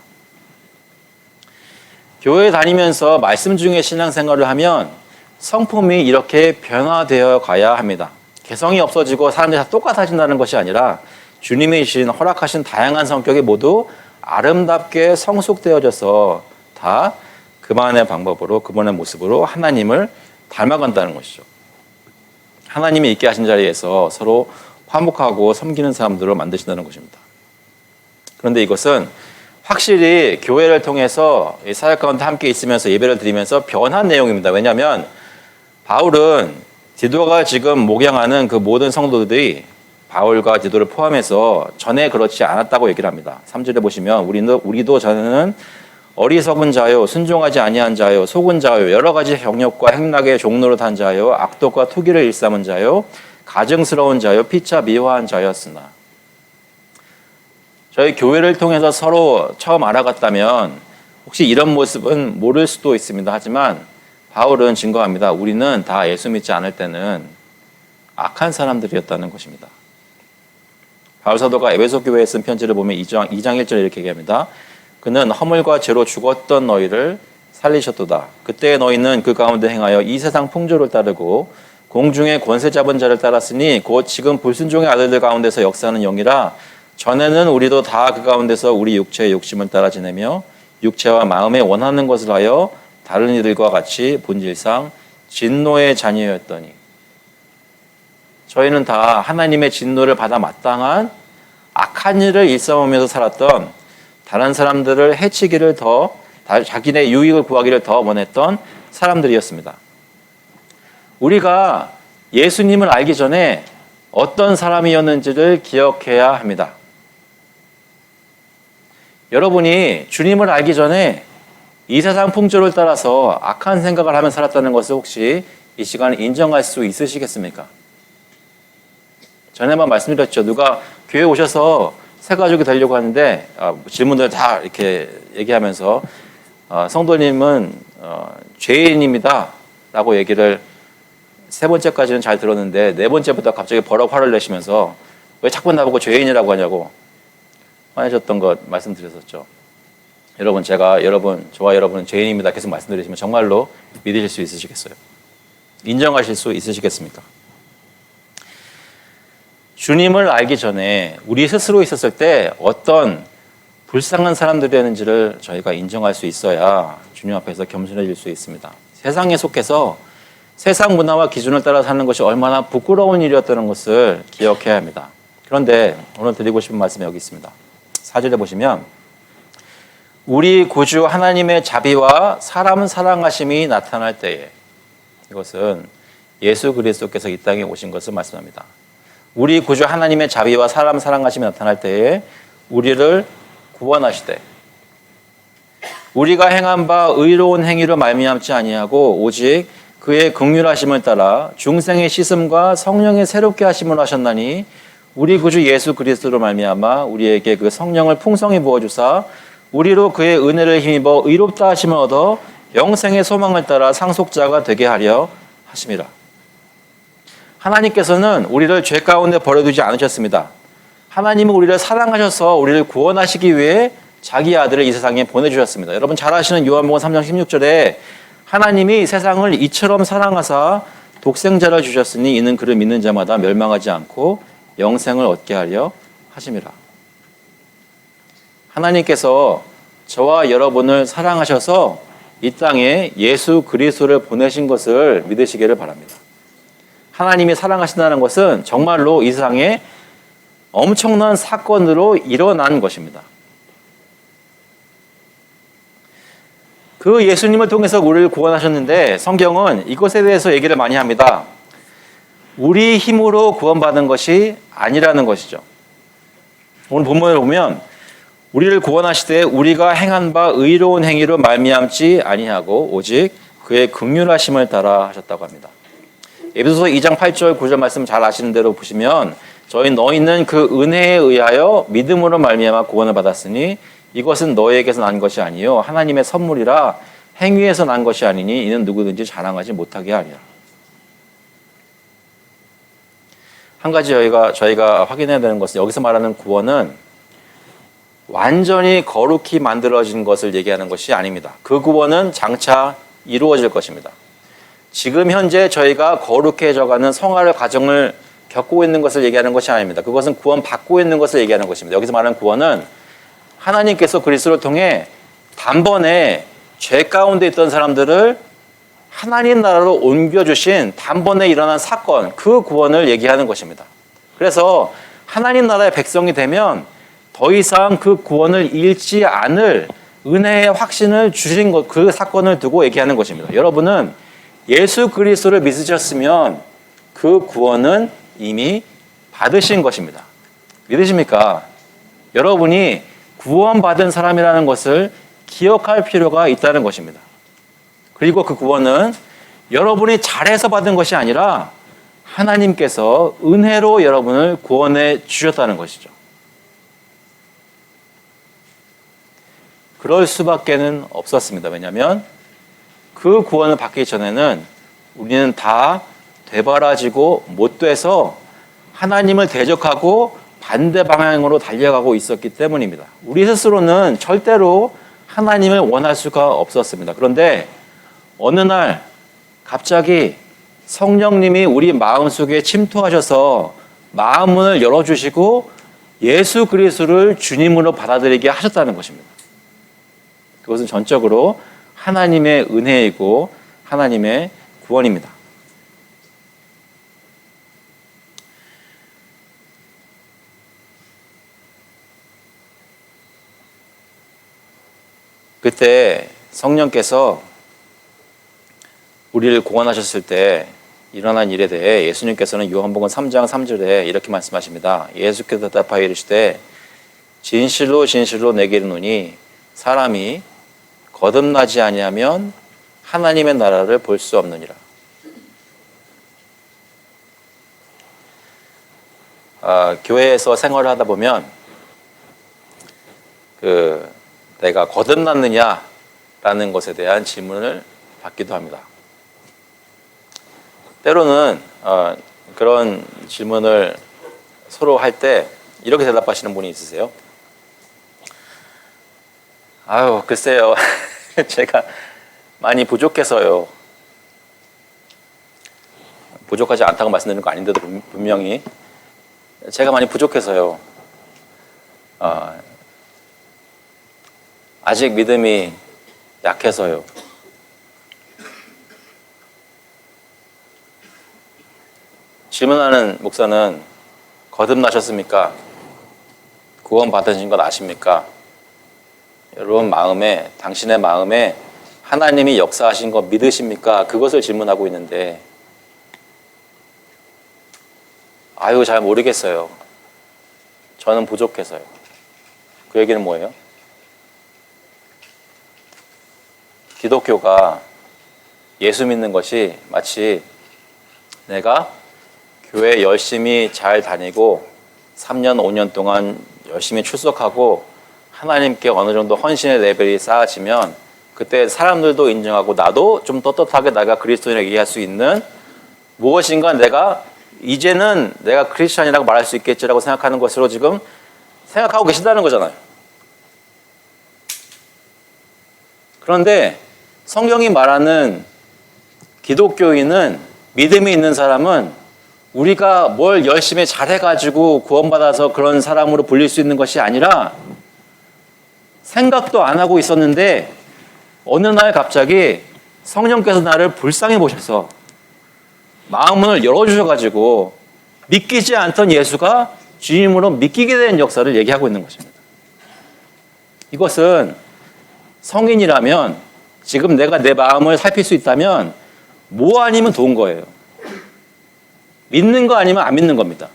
교회 다니면서 말씀 중에 신앙생활을 하면 성품이 이렇게 변화되어 가야 합니다. 개성이 없어지고 사람들이 다 똑같아진다는 것이 아니라 주님이 주신 허락하신 다양한 성격이 모두 아름답게 성숙되어져서 다 그만의 방법으로 그분의 모습으로 하나님을 닮아간다는 것이죠. 하나님이 있게 하신 자리에서 서로 화목하고 섬기는 사람들로 만드신다는 것입니다. 그런데 이것은 확실히 교회를 통해서 사역 가운데 함께 있으면서 예배를 드리면서 변한 내용입니다. 왜냐하면 바울은 디도가 지금 목양하는 그 모든 성도들이 바울과 디도를 포함해서 전에 그렇지 않았다고 얘기를 합니다. 3절에 보시면 우리도 전에는 어리석은 자요, 순종하지 아니한 자요, 속은 자요, 여러 가지 경력과 행락의 종로로 단 자요, 악독과 투기를 일삼은 자요, 가증스러운 자요, 피차 미화한 자였으나. 저희 교회를 통해서 서로 처음 알아갔다면 혹시 이런 모습은 모를 수도 있습니다. 하지만 바울은 증거합니다. 우리는 다 예수 믿지 않을 때는 악한 사람들이었다는 것입니다. 바울 사도가 에베소 교회에 쓴 편지를 보면 2장 1절에 이렇게 얘기합니다. 그는 허물과 죄로 죽었던 너희를 살리셨도다. 그때 너희는 그 가운데 행하여 이 세상 풍조를 따르고 공중의 권세 잡은 자를 따랐으니 곧 지금 불순종의 아들들 가운데서 역사하는 영이라. 전에는 우리도 다 그 가운데서 우리 육체의 욕심을 따라 지내며 육체와 마음에 원하는 것을 하여 다른 이들과 같이 본질상 진노의 자녀였더니. 저희는 다 하나님의 진노를 받아 마땅한 악한 일을 일삼으면서 살았던, 다른 사람들을 해치기를 더, 자기네 유익을 구하기를 더 원했던 사람들이었습니다. 우리가 예수님을 알기 전에 어떤 사람이었는지를 기억해야 합니다. 여러분이 주님을 알기 전에 이 세상 풍조를 따라서 악한 생각을 하며 살았다는 것을 혹시 이 시간에 인정할 수 있으시겠습니까? 전에만 말씀드렸죠. 누가 교회 오셔서 새 가족이 되려고 하는데 질문들 다 이렇게 얘기하면서 성도님은 죄인입니다 라고 얘기를 세 번째까지는 잘 들었는데 네 번째부터 갑자기 버럭 화를 내시면서 왜 자꾸 나보고 죄인이라고 하냐고 화내셨던 것 말씀드렸었죠. 여러분, 저와 여러분은 죄인입니다 계속 말씀드리시면 정말로 믿으실 수 있으시겠어요? 인정하실 수 있으시겠습니까? 주님을 알기 전에 우리 스스로 있었을 때 어떤 불쌍한 사람들이었는지를 저희가 인정할 수 있어야 주님 앞에서 겸손해질 수 있습니다. 세상에 속해서 세상 문화와 기준을 따라 사는 것이 얼마나 부끄러운 일이었다는 것을 기억해야 합니다. 그런데 오늘 드리고 싶은 말씀이 여기 있습니다. 4절에 보시면 우리 구주 하나님의 자비와 사람 사랑하심이 나타날 때에, 이것은 예수 그리스도께서 이 땅에 오신 것을 말씀합니다. 우리 구주 하나님의 자비와 사람 사랑하심이 나타날 때에 우리를 구원하시되 우리가 행한 바 의로운 행위로 말미암지 아니하고 오직 그의 긍휼하심을 따라 중생의 씻음과 성령의 새롭게 하심을 하셨나니 우리 구주 예수 그리스도로 말미암아 우리에게 그 성령을 풍성히 부어주사 우리로 그의 은혜를 힘입어 의롭다 하심을 얻어 영생의 소망을 따라 상속자가 되게 하려 하심이라. 하나님께서는 우리를 죄 가운데 버려두지 않으셨습니다. 하나님은 우리를 사랑하셔서 우리를 구원하시기 위해 자기 아들을 이 세상에 보내주셨습니다. 여러분 잘 아시는 요한복음 3장 16절에 하나님이 세상을 이처럼 사랑하사 독생자를 주셨으니 이는 그를 믿는 자마다 멸망하지 않고 영생을 얻게 하려 하심이라. 하나님께서 저와 여러분을 사랑하셔서 이 땅에 예수 그리스도를 보내신 것을 믿으시기를 바랍니다. 하나님이 사랑하신다는 것은 정말로 이 세상에 엄청난 사건으로 일어난 것입니다. 그 예수님을 통해서 우리를 구원하셨는데 성경은 이것에 대해서 얘기를 많이 합니다. 우리 힘으로 구원받은 것이 아니라는 것이죠. 오늘 본문을 보면 우리를 구원하시되 우리가 행한 바 의로운 행위로 말미암지 아니하고 오직 그의 긍휼하심을 따라 하셨다고 합니다. 에베소서 2장 8절 9절 말씀 잘 아시는 대로 보시면 너희는 그 은혜에 의하여 믿음으로 말미암아 구원을 받았으니 이것은 너희에게서 난 것이 아니요 하나님의 선물이라 행위에서 난 것이 아니니 이는 누구든지 자랑하지 못하게 하리라. 한 가지 저희가 확인해야 되는 것은 여기서 말하는 구원은 완전히 거룩히 만들어진 것을 얘기하는 것이 아닙니다. 그 구원은 장차 이루어질 것입니다. 지금 현재 저희가 거룩해져가는 성화의 과정을 겪고 있는 것을 얘기하는 것이 아닙니다. 그것은 구원 받고 있는 것을 얘기하는 것입니다. 여기서 말하는 구원은 하나님께서 그리스도를 통해 단번에 죄 가운데 있던 사람들을 하나님 나라로 옮겨주신 단번에 일어난 사건, 그 구원을 얘기하는 것입니다. 그래서 하나님 나라의 백성이 되면 더 이상 그 구원을 잃지 않을 은혜의 확신을 주신 것, 그 사건을 두고 얘기하는 것입니다. 여러분은 예수 그리스도를 믿으셨으면 그 구원은 이미 받으신 것입니다. 믿으십니까? 여러분이 구원받은 사람이라는 것을 기억할 필요가 있다는 것입니다. 그리고 그 구원은 여러분이 잘해서 받은 것이 아니라 하나님께서 은혜로 여러분을 구원해 주셨다는 것이죠. 그럴 수밖에는 없었습니다. 왜냐하면 그 구원을 받기 전에는 우리는 다 되바라지고 못돼서 하나님을 대적하고 반대 방향으로 달려가고 있었기 때문입니다. 우리 스스로는 절대로 하나님을 원할 수가 없었습니다. 그런데 어느 날 갑자기 성령님이 우리 마음속에 침투하셔서 마음문을 열어주시고 예수 그리스도를 주님으로 받아들이게 하셨다는 것입니다. 그것은 전적으로 하나님의 은혜이고 하나님의 구원입니다. 그때 성령께서 우리를 구원하셨을 때 일어난 일에 대해 예수님께서는 요한복음 3장 3절에 이렇게 말씀하십니다. 예수께서 대답하여 이르시되 진실로 진실로 내게 이르노니 사람이 거듭나지 아니하면 하나님의 나라를 볼 수 없느니라. 교회에서 생활을 하다 보면 내가 거듭났느냐라는 것에 대한 질문을 받기도 합니다. 때로는 그런 질문을 서로 할 때 이렇게 대답하시는 분이 있으세요. 아유, 글쎄요. 제가 많이 부족해서요. 부족하지 않다고 말씀드리는 거 아닌데도 분명히 제가 많이 부족해서요. 아직 믿음이 약해서요. 질문하는 목사는 거듭나셨습니까? 구원 받으신 것 아십니까? 여러분 마음에, 당신의 마음에 하나님이 역사하신 거 믿으십니까? 그것을 질문하고 있는데 아유, 잘 모르겠어요. 저는 부족해서요. 그 얘기는 뭐예요? 기독교가 예수 믿는 것이 마치 내가 교회 열심히 잘 다니고 3년, 5년 동안 열심히 출석하고 하나님께 어느 정도 헌신의 레벨이 쌓아지면 그때 사람들도 인정하고 나도 좀 떳떳하게 내가 그리스도인을 얘기할 수 있는 무엇인가 이제는 내가 크리스찬이라고 말할 수 있겠지라고 생각하는 것으로 지금 생각하고 계신다는 거잖아요. 그런데 성경이 말하는 기독교인은, 믿음이 있는 사람은 우리가 뭘 열심히 잘해가지고 구원받아서 그런 사람으로 불릴 수 있는 것이 아니라 생각도 안 하고 있었는데 어느 날 갑자기 성령께서 나를 불쌍히 보셔서 마음문을 열어주셔가지고 믿기지 않던 예수가 주님으로 믿기게 된 역사를 얘기하고 있는 것입니다. 이것은 성인이라면 지금 내가 내 마음을 살필 수 있다면 뭐 아니면 도운 거예요. 믿는 거 아니면 안 믿는 겁니다.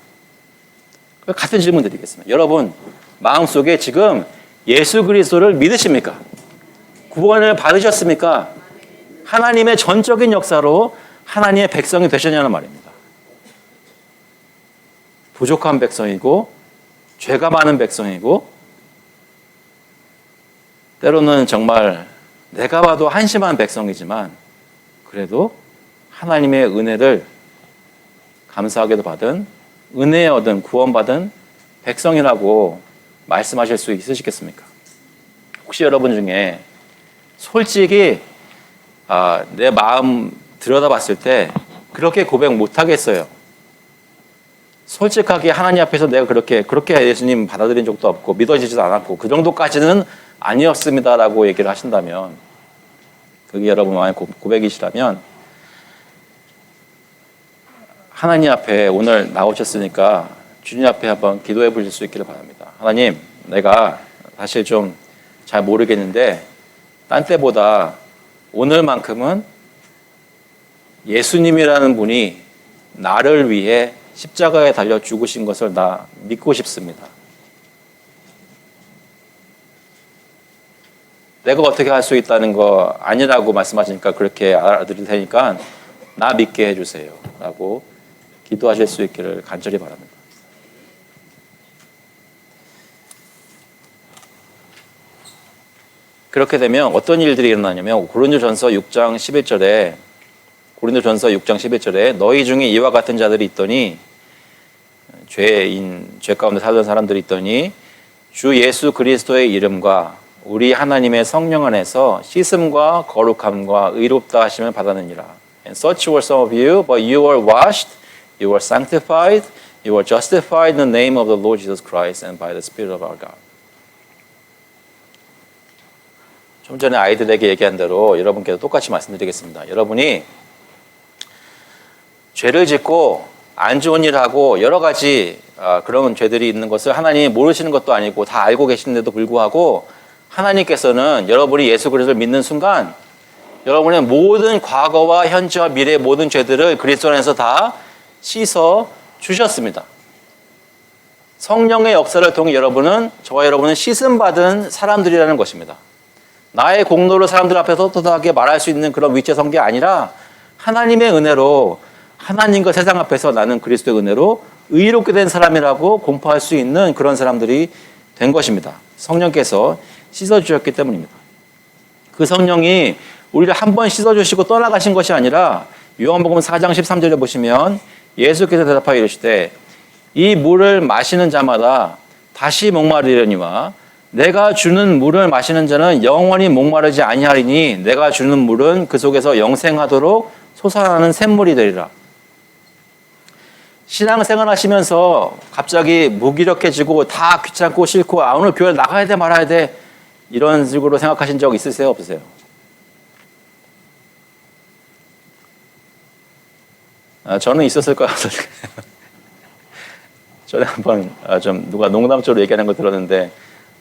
같은 질문 드리겠습니다. 여러분 마음속에 지금 예수 그리스도를 믿으십니까? 구원을 받으셨습니까? 하나님의 전적인 역사로 하나님의 백성이 되셨냐는 말입니다. 부족한 백성이고 죄가 많은 백성이고 때로는 정말 내가 봐도 한심한 백성이지만 그래도 하나님의 은혜를 감사하게도 받은, 은혜에 얻은, 구원받은 백성이라고 말씀하실 수 있으시겠습니까? 혹시 여러분 중에 솔직히 내 마음 들여다봤을 때 그렇게 고백 못하겠어요. 솔직하게 하나님 앞에서 내가 그렇게 예수님 받아들인 적도 없고 믿어지지도 않았고 그 정도까지는 아니었습니다라고 얘기를 하신다면, 그게 여러분 마음의 고백이시라면 하나님 앞에 오늘 나오셨으니까 주님 앞에 한번 기도해 보실 수 있기를 바랍니다. 하나님, 내가 사실 좀 잘 모르겠는데 딴 때보다 오늘만큼은 예수님이라는 분이 나를 위해 십자가에 달려 죽으신 것을 나 믿고 싶습니다. 내가 어떻게 할 수 있다는 거 아니라고 말씀하시니까 그렇게 알아들을 테니까 나 믿게 해주세요 라고 기도하실 수 있기를 간절히 바랍니다. 그렇게 되면 어떤 일들이 일어나냐면 고린도전서 6장 11절에 너희 중에 이와 같은 자들이 있더니 죄 가운데 살던 사람들이 있더니 주 예수 그리스도의 이름과 우리 하나님의 성령 안에서 씻음과 거룩함과 의롭다 하심을 받았느니라. And such were some of you, but you were washed, you were sanctified, you were justified in the name of the Lord Jesus Christ and by the Spirit of our God. 좀 전에 아이들에게 얘기한 대로 여러분께도 똑같이 말씀드리겠습니다. 여러분이 죄를 짓고 안 좋은 일을 하고 여러 가지 그런 죄들이 있는 것을 하나님이 모르시는 것도 아니고 다 알고 계시는데도 불구하고 하나님께서는 여러분이 예수 그리스도를 믿는 순간 여러분의 모든 과거와 현재와 미래의 모든 죄들을 그리스도 안에서 다 씻어 주셨습니다. 성령의 역사를 통해 저와 여러분은 씻음받은 사람들이라는 것입니다. 나의 공로를 사람들 앞에서 떳떳하게 말할 수 있는 그런 위치에 선 게 아니라 하나님의 은혜로 하나님과 세상 앞에서 나는 그리스도의 은혜로 의롭게 된 사람이라고 공포할 수 있는 그런 사람들이 된 것입니다. 성령께서 씻어주셨기 때문입니다. 그 성령이 우리를 한 번 씻어주시고 떠나가신 것이 아니라 요한복음 4장 13절에 보시면 예수께서 대답하여 이르시되 이 물을 마시는 자마다 다시 목마르려니와 내가 주는 물을 마시는 자는 영원히 목마르지 아니하리니 내가 주는 물은 그 속에서 영생하도록 솟아나는 샘물이 되리라. 신앙생활 하시면서 갑자기 무기력해지고 다 귀찮고 싫고 오늘 교회 나가야 돼 말아야 돼 이런 식으로 생각하신 적 있으세요? 없으세요? 저는 있었을 것 같아요. 전에 한번 좀 누가 농담적으로 얘기하는 거 들었는데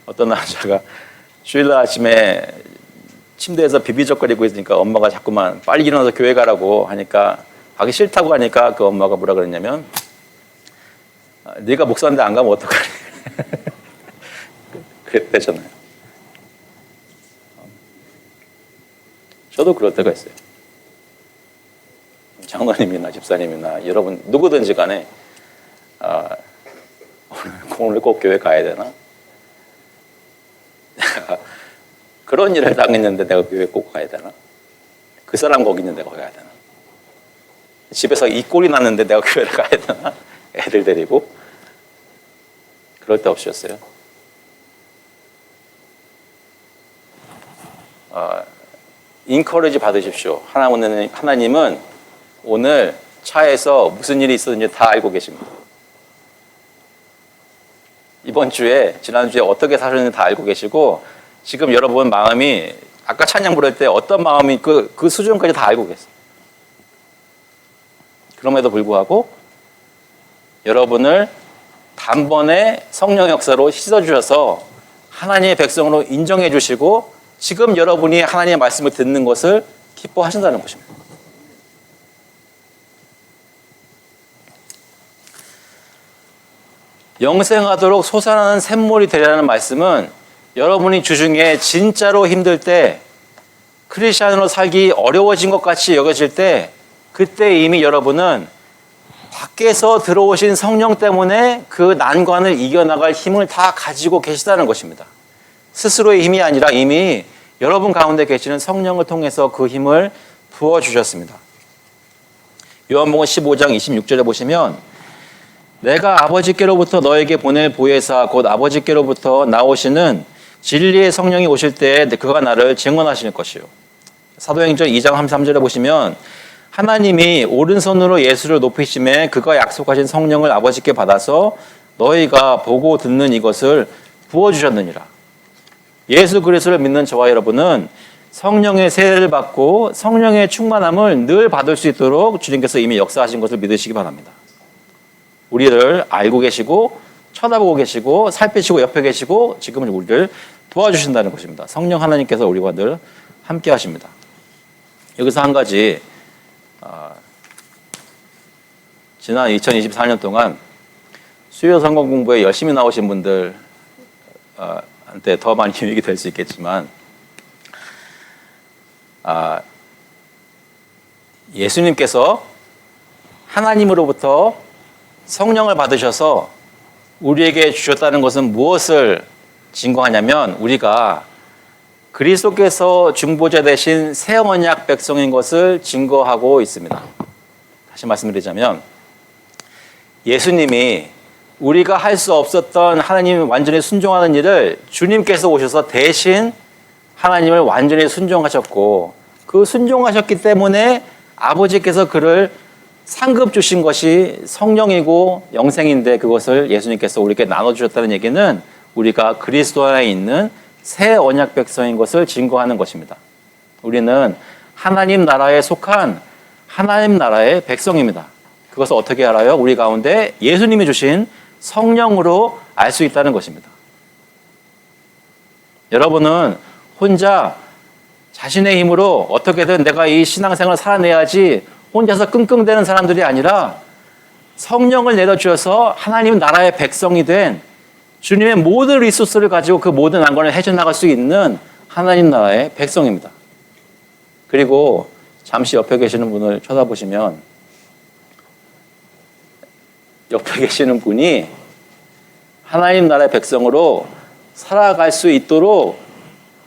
어떤 남자가 주일날 아침에 침대에서 비비적거리고 있으니까 엄마가 자꾸만 빨리 일어나서 교회 가라고 하니까 가기 싫다고 하니까 그 엄마가 뭐라 그랬냐면 네가 목사인데 안 가면 어떡하니 그랬대잖아요. 저도 그럴 때가 있어요. 장로님이나 집사님이나 여러분 누구든지 간에 오늘 꼭 교회 가야 되나? 내가 그런 일을 당했는데 내가 교회 꼭 가야 되나? 그 사람 거기 있는데 거기 가야 되나? 집에서 이 꼴이 났는데 내가 교회를 가야 되나? 애들 데리고? 그럴 때 없으셨어요? 인커리지 받으십시오. 하나님은 오늘 차에서 무슨 일이 있었는지 다 알고 계십니다. 이번 주에, 지난주에 어떻게 사셨는지 다 알고 계시고, 지금 여러분 마음이, 아까 찬양 부를 때 어떤 마음이 그 수준까지 다 알고 계세요. 그럼에도 불구하고, 여러분을 단번에 성령 역사로 씻어주셔서 하나님의 백성으로 인정해 주시고, 지금 여러분이 하나님의 말씀을 듣는 것을 기뻐하신다는 것입니다. 영생하도록 솟아나는 샘물이 되라는 말씀은 여러분이 주중에 진짜로 힘들 때 크리스천으로 살기 어려워진 것 같이 여겨질 때 그때 이미 여러분은 밖에서 들어오신 성령 때문에 그 난관을 이겨나갈 힘을 다 가지고 계시다는 것입니다. 스스로의 힘이 아니라 이미 여러분 가운데 계시는 성령을 통해서 그 힘을 부어주셨습니다. 요한복음 15장 26절에 보시면 내가 아버지께로부터 너에게 보낼 보혜사 곧 아버지께로부터 나오시는 진리의 성령이 오실 때 그가 나를 증언하실 것이요. 사도행전 2장 33절에 보시면 하나님이 오른손으로 예수를 높이심에 그가 약속하신 성령을 아버지께 받아서 너희가 보고 듣는 이것을 부어주셨느니라. 예수 그리스도를 믿는 저와 여러분은 성령의 세례를 받고 성령의 충만함을 늘 받을 수 있도록 주님께서 이미 역사하신 것을 믿으시기 바랍니다. 우리를 알고 계시고 쳐다보고 계시고 살피시고 옆에 계시고 지금은 우리를 도와주신다는 것입니다. 성령 하나님께서 우리와 늘 함께 하십니다. 여기서 한 가지 지난 2024년 동안 수요 성경 공부에 열심히 나오신 분들 한테 더 많이 유익이 될 수 있겠지만 예수님께서 하나님으로부터 성령을 받으셔서 우리에게 주셨다는 것은 무엇을 증거하냐면 우리가 그리스도께서 중보자 되신 새 언약 백성인 것을 증거하고 있습니다. 다시 말씀드리자면 예수님이 우리가 할 수 없었던 하나님 완전히 순종하는 일을 주님께서 오셔서 대신 하나님을 완전히 순종하셨고 그 순종하셨기 때문에 아버지께서 그를 상급 주신 것이 성령이고 영생인데 그것을 예수님께서 우리에게 나눠주셨다는 얘기는 우리가 그리스도 안에 있는 새 언약 백성인 것을 증거하는 것입니다. 우리는 하나님 나라에 속한 하나님 나라의 백성입니다. 그것을 어떻게 알아요? 우리 가운데 예수님이 주신 성령으로 알 수 있다는 것입니다. 여러분은 혼자 자신의 힘으로 어떻게든 내가 이 신앙생활을 살아내야지 혼자서 끙끙대는 사람들이 아니라 성령을 내려주셔서 하나님 나라의 백성이 된 주님의 모든 리소스를 가지고 그 모든 안건을 헤쳐나갈 수 있는 하나님 나라의 백성입니다. 그리고 잠시 옆에 계시는 분을 쳐다보시면 옆에 계시는 분이 하나님 나라의 백성으로 살아갈 수 있도록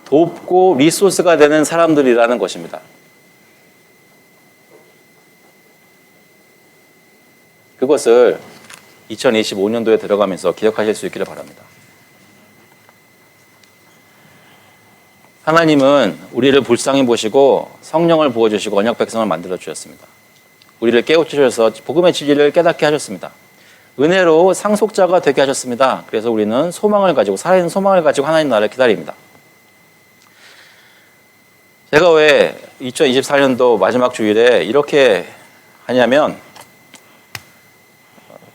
돕고 리소스가 되는 사람들이라는 것입니다. 그것을 2025년도에 들어가면서 기억하실 수 있기를 바랍니다. 하나님은 우리를 불쌍히 보시고 성령을 부어주시고 언약 백성을 만들어 주셨습니다. 우리를 깨우치셔서 복음의 진리를 깨닫게 하셨습니다. 은혜로 상속자가 되게 하셨습니다. 그래서 우리는 소망을 가지고 살아있는 소망을 가지고 하나님 나라를 기다립니다. 제가 왜 2024년도 마지막 주일에 이렇게 하냐면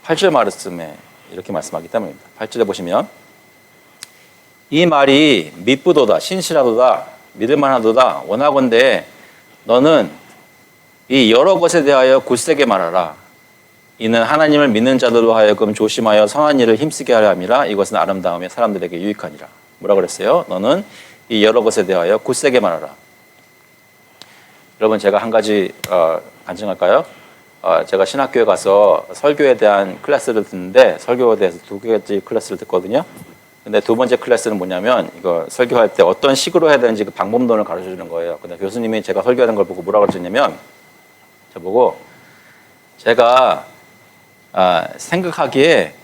8절 말씀에 이렇게 말씀하기 때문입니다. 8절에 보시면 이 말이 미쁘도다 신실하도다 믿을만하도다 원하건대 너는 이 여러 것에 대하여 굳세게 말하라. 이는 하나님을 믿는 자들로 하여금 조심하여 선한 일을 힘쓰게 하려 함이라. 이것은 아름다움에 사람들에게 유익하니라. 뭐라 그랬어요? 너는 이 여러 것에 대하여 굳세게 말하라. 여러분 제가 한 가지 간증할까요? 제가 신학교에 가서 설교에 대한 클래스를 듣는데 설교에 대해서 두 가지 클래스를 듣거든요. 근데 두 번째 클래스는 뭐냐면 이거 설교할 때 어떤 식으로 해야 되는지 그 방법론을 가르쳐 주는 거예요. 근데 교수님이 제가 설교하는 걸 보고 뭐라고 가르쳤냐면 저보고 제가 생각하기에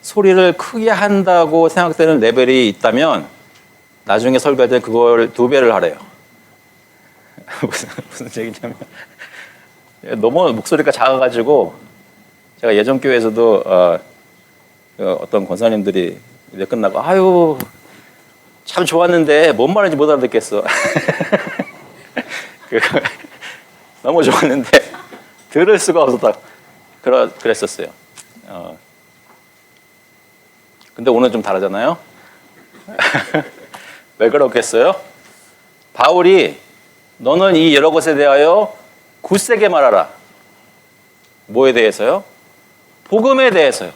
소리를 크게 한다고 생각되는 레벨이 있다면 나중에 설교할 때 그걸 2배를 하래요. 무슨 얘기냐면 너무 목소리가 작아가지고 제가 예전 교회에서도 어떤 권사님들이 이제 끝나고 아유 참 좋았는데 뭔 말인지 못 알아듣겠어. 너무 좋았는데 들을 수가 없었다. 그랬었어요. 근데 오늘 좀 다르잖아요. 왜 그렇겠어요? 바울이 너는 이 여러 것에 대하여 굳세게 말하라. 뭐에 대해서요? 복음에 대해서요.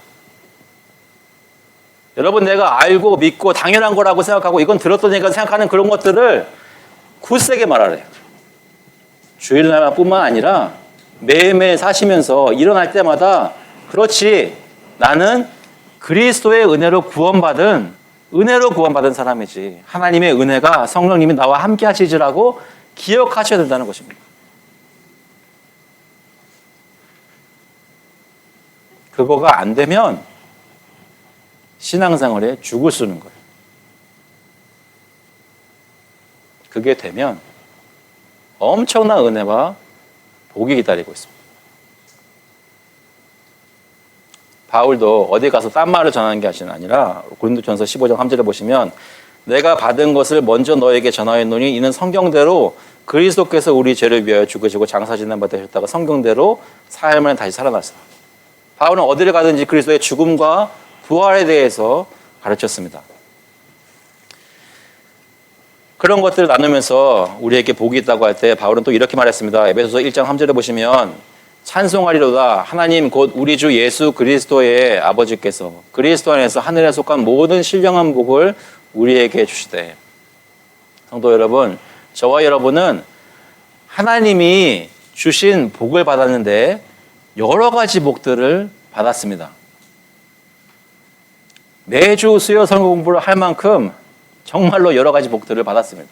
여러분 내가 알고 믿고 당연한 거라고 생각하고 이건 들었던 얘기가 생각하는 그런 것들을 굳세게 말하래요. 주일날뿐만 아니라 매일매일 사시면서 일어날 때마다 그렇지 나는 그리스도의 은혜로 구원받은 사람이지. 하나님의 은혜가 성령님이 나와 함께 하시지라고 기억하셔야 된다는 것입니다. 그거가 안 되면 신앙생활에 죽을 쓰는 거예요. 그게 되면 엄청난 은혜와 복이 기다리고 있습니다. 바울도 어디 가서 딴 말을 전하는 게 아니라 고린도전서 15장 3절에 보시면 내가 받은 것을 먼저 너에게 전하였노니 이는 성경대로 그리스도께서 우리 죄를 위하여 죽으시고 장사지는 바 되셨다가 성경대로 사흘 만에 다시 살아났어요. 바울은 어디를 가든지 그리스도의 죽음과 부활에 대해서 가르쳤습니다. 그런 것들을 나누면서 우리에게 복이 있다고 할 때 바울은 또 이렇게 말했습니다. 에베소서 1장 3절에 보시면 찬송하리로다. 하나님 곧 우리 주 예수 그리스도의 아버지께서 그리스도 안에서 하늘에 속한 모든 신령한 복을 우리에게 주시되. 성도 여러분, 저와 여러분은 하나님이 주신 복을 받았는데 여러 가지 복들을 받았습니다. 매주 수요 성경 공부를 할 만큼 정말로 여러 가지 복들을 받았습니다.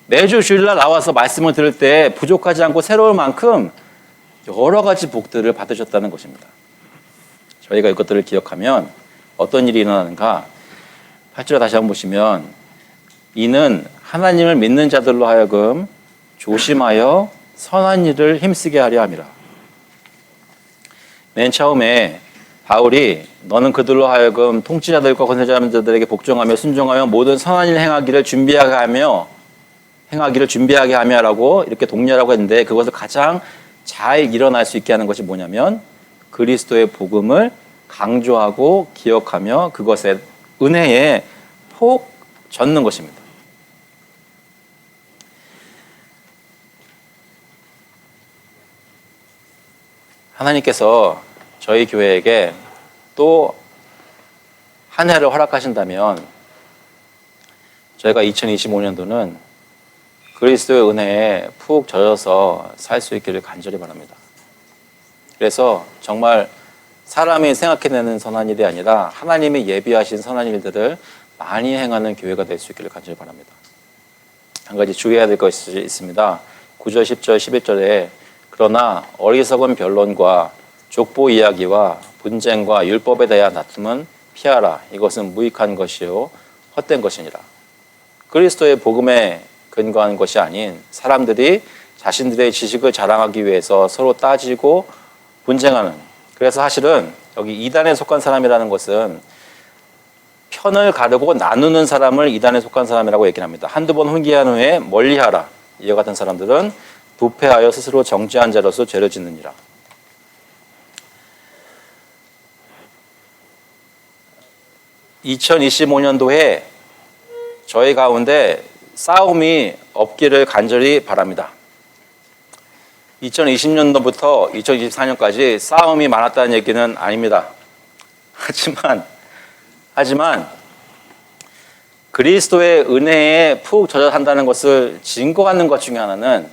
매주 주일날 나와서 말씀을 들을 때 부족하지 않고 새로울 만큼 여러 가지 복들을 받으셨다는 것입니다. 저희가 이것들을 기억하면 어떤 일이 일어나는가? 8절에 다시 한번 보시면 이는 하나님을 믿는 자들로 하여금 조심하여 선한 일을 힘쓰게 하려 함이라. 맨 처음에 바울이 너는 그들로 하여금 통치자들과 권세자들에게 복종하며 순종하며 모든 선한 일을 행하기를 준비하게 하며라고 이렇게 독려하고 했는데, 그것을 가장 잘 일어날 수 있게 하는 것이 뭐냐면 그리스도의 복음을 강조하고 기억하며 그것의 은혜에 폭 젖는 것입니다. 하나님께서 저희 교회에게 또 한 해를 허락하신다면 저희가 2025년도는 그리스도의 은혜에 푹 젖어서 살 수 있기를 간절히 바랍니다. 그래서 정말 사람이 생각해내는 선한 일이 아니라 하나님이 예비하신 선한 일들을 많이 행하는 교회가 될 수 있기를 간절히 바랍니다. 한 가지 주의해야 될 것이 있습니다. 9절, 10절, 11절에 그러나 어리석은 변론과 족보 이야기와 분쟁과 율법에 대한 다툼은 피하라. 이것은 무익한 것이요 헛된 것이니라. 그리스도의 복음에 근거한 것이 아닌 사람들이 자신들의 지식을 자랑하기 위해서 서로 따지고 분쟁하는, 그래서 사실은 여기 이단에 속한 사람이라는 것은 편을 가르고 나누는 사람을 이단에 속한 사람이라고 얘기를 합니다. 한두 번 훈계한 후에 멀리하라. 이와 같은 사람들은 부패하여 스스로 정죄한 자로서 죄를 짓느니라. (2025년도에) 저희 가운데 싸움이 없기를 간절히 바랍니다. 2020년도부터 2024년까지 싸움이 많았다는 얘기는 아닙니다. 하지만 그리스도의 은혜에 푹 젖어 산다는 것을 증거하는 것 중에 하나는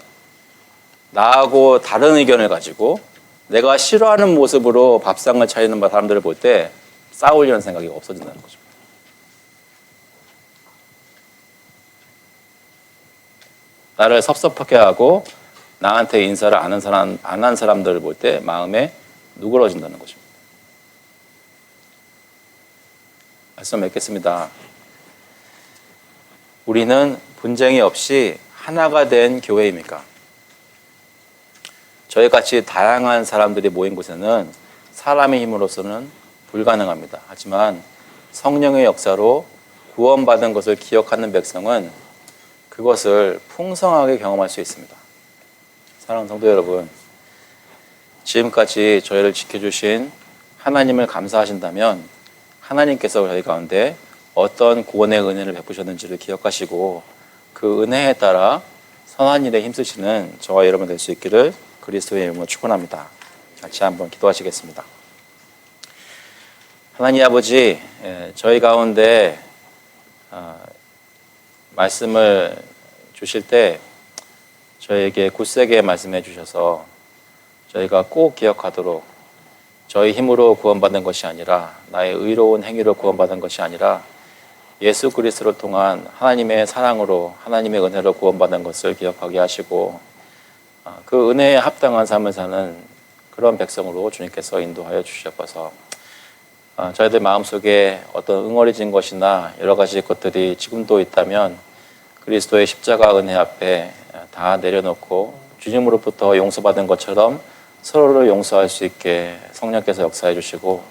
나하고 다른 의견을 가지고 내가 싫어하는 모습으로 밥상을 차리는 사람들을 볼 때 싸우려는 생각이 없어진다는 거죠. 나를 섭섭하게 하고 나한테 인사를 안 한 사람들을 볼 때 마음에 누그러진다는 것입니다. 말씀 맺겠습니다. 우리는 분쟁이 없이 하나가 된 교회입니까? 저희같이 다양한 사람들이 모인 곳에는 사람의 힘으로서는 불가능합니다. 하지만 성령의 역사로 구원받은 것을 기억하는 백성은 그것을 풍성하게 경험할 수 있습니다. 사랑하는 성도 여러분, 지금까지 저희를 지켜주신 하나님을 감사하신다면 하나님께서 저희 가운데 어떤 구원의 은혜를 베푸셨는지를 기억하시고 그 은혜에 따라 선한 일에 힘쓰시는 저와 여러분 될 수 있기를 그리스도의 이름으로 축원합니다. 같이 한번 기도하시겠습니다. 하나님 아버지, 저희 가운데 말씀을 주실 때 저희에게 굳세게 말씀해 주셔서 저희가 꼭 기억하도록 저희 힘으로 구원받은 것이 아니라 나의 의로운 행위로 구원받은 것이 아니라 예수 그리스도를 통한 하나님의 사랑으로 하나님의 은혜로 구원받은 것을 기억하게 하시고 그 은혜에 합당한 삶을 사는 그런 백성으로 주님께서 인도하여 주시옵소서. 저희들 마음속에 어떤 응어리진 것이나 여러 가지 것들이 지금도 있다면 그리스도의 십자가 은혜 앞에 다 내려놓고 주님으로부터 용서받은 것처럼 서로를 용서할 수 있게 성령께서 역사해 주시고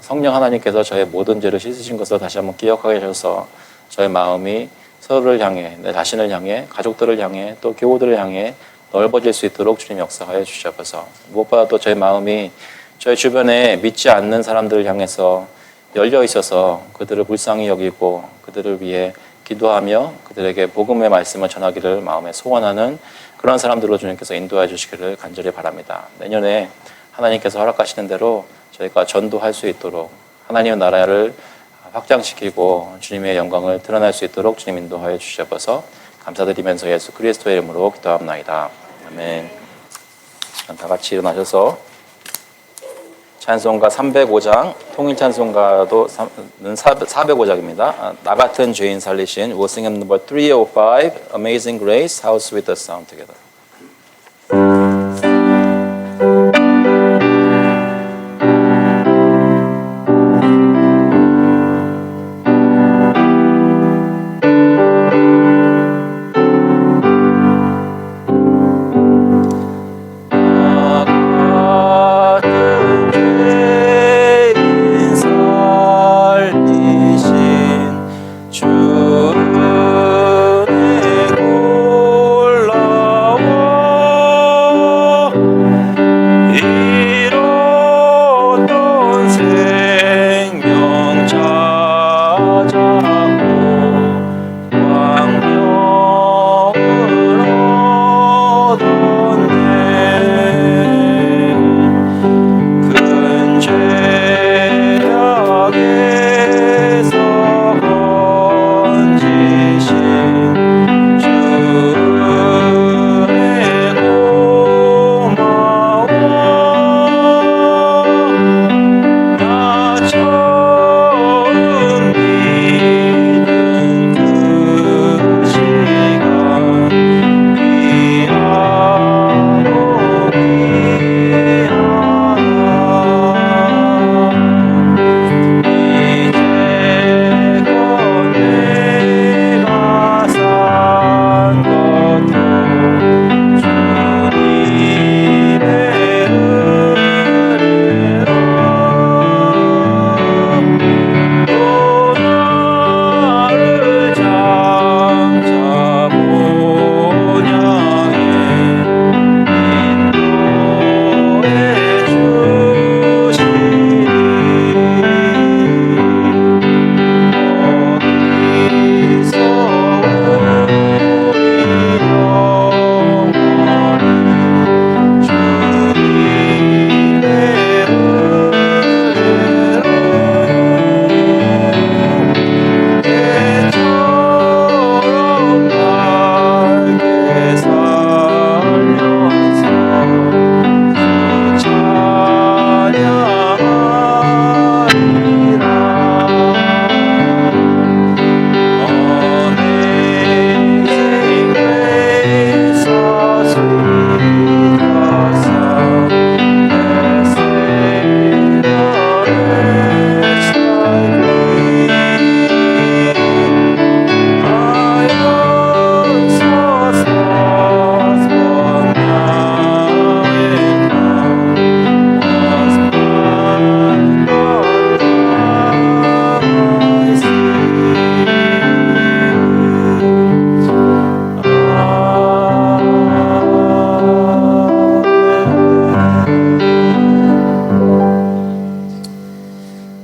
성령 하나님께서 저의 모든 죄를 씻으신 것을 다시 한번 기억하게 하셔서 저의 마음이 서로를 향해, 내 자신을 향해, 가족들을 향해, 또 교우들을 향해 넓어질 수 있도록 주님 역사하여 주시옵소서. 무엇보다 또 저의 마음이 저희 주변에 믿지 않는 사람들을 향해서 열려 있어서 그들을 불쌍히 여기고 그들을 위해 기도하며 그들에게 복음의 말씀을 전하기를 마음에 소원하는 그런 사람들로 주님께서 인도해 주시기를 간절히 바랍니다. 내년에 하나님께서 허락하시는 대로 저희가 전도할 수 있도록 하나님의 나라를 확장시키고 주님의 영광을 드러낼 수 있도록 주님 인도하여 주셔서 감사드리면서 예수 그리스도의 이름으로 기도합나이다. 아멘. 다 같이 일어나셔서 찬송가 305장, 통일 찬송가도 405장입니다. 나 같은 죄인 살리신 We'll sing hymn number 305, Amazing Grace, How Sweet the Sound together.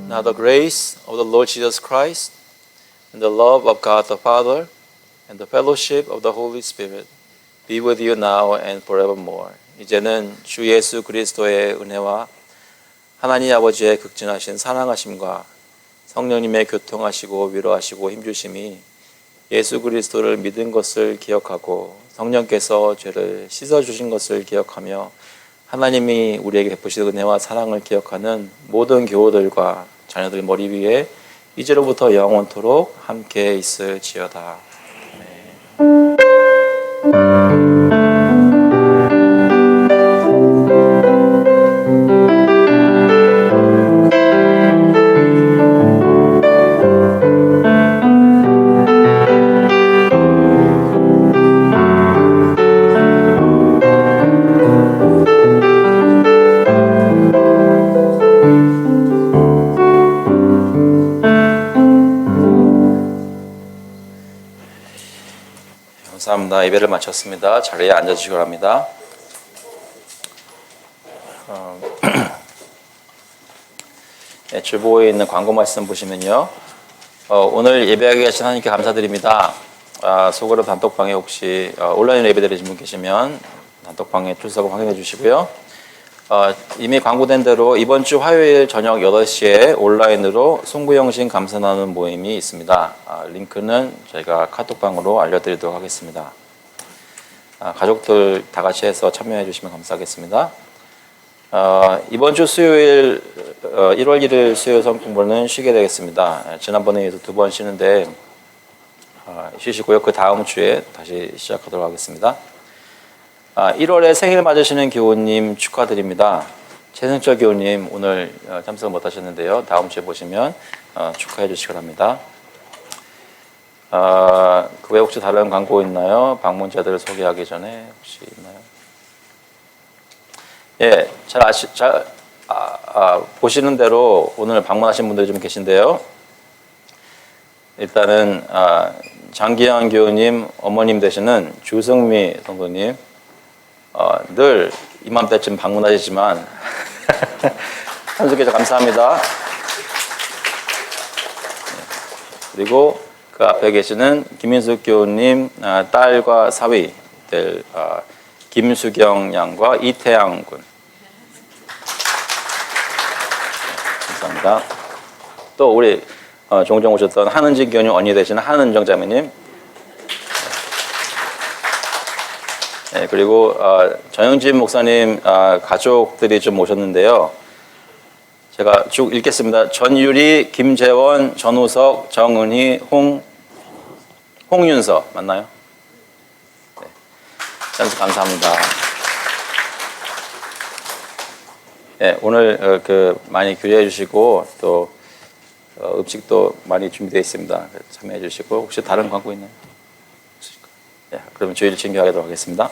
Now the grace of the Lord Jesus Christ and the love of God the Father and the fellowship of the Holy Spirit be with you now and forevermore. 이제는 주 예수 그리스도의 은혜와 하나님 아버지의 극진하신 사랑하심과 성령님의 교통하시고 위로하시고 힘주심이 예수 그리스도를 믿은 것을 기억하고 성령께서 죄를 씻어주신 것을 기억하며 하나님이 우리에게 베푸신 은혜와 사랑을 기억하는 모든 교우들과 자녀들 머리 위에 이제로부터 영원토록 함께 있을지어다. 아멘. 감사합니다. 예배를 마쳤습니다. 자리에 앉아주시기 바랍니다. 네, 줄보에 있는 광고 말씀 보시면요. 오늘 예배하게 하신 하나님께 감사드립니다. 소그룹 단톡방에 혹시 온라인 예배 드리신 분 계시면 단톡방에 출석을 확인해 주시고요. 이미 광고된 대로 이번 주 화요일 저녁 8시에 온라인으로 송구영신 감사 나누는 모임이 있습니다. 링크는 저희가 카톡방으로 알려드리도록 하겠습니다. 가족들 다 같이 해서 참여해 주시면 감사하겠습니다. 이번 주 수요일 1월 1일 수요일 성공부는 쉬게 되겠습니다. 지난번에 이어서 2번 쉬는데 쉬시고요. 그 다음 주에 다시 시작하도록 하겠습니다. 1월에 생일 맞으시는 교우님 축하드립니다. 최승철 교우님 오늘 참석을 못 하셨는데요. 다음 주에 보시면 축하해 주시기 바랍니다. 그 외에 혹시 다른 광고 있나요? 방문자들을 소개하기 전에 혹시 있나요? 예, 보시는 대로 오늘 방문하신 분들이 좀 계신데요. 일단은 장기현 교우님 어머님 되시는 주승미 성도님 늘 이맘때쯤 방문하시지만 참석해 주셔서 감사합니다. 그리고 그 앞에 계시는 김인숙 교우님 딸과 사위 될 김수경 양과 이태양 군 감사합니다. 또 우리 종종 오셨던 한은진 교우님 언니 되시는 한은정 자매님 네, 그리고 전영진 목사님 가족들이 좀 오셨는데요. 제가 쭉 읽겠습니다. 전유리, 김재원, 전우석, 정은희, 홍윤서 맞나요? 네, 참석 감사합니다. 네, 오늘 많이 규례해 주시고 또 음식도 많이 준비되어 있습니다. 참여해 주시고 혹시 다른 광고 있나요? 네, 그러면 주의를 진교하도록 하겠습니다.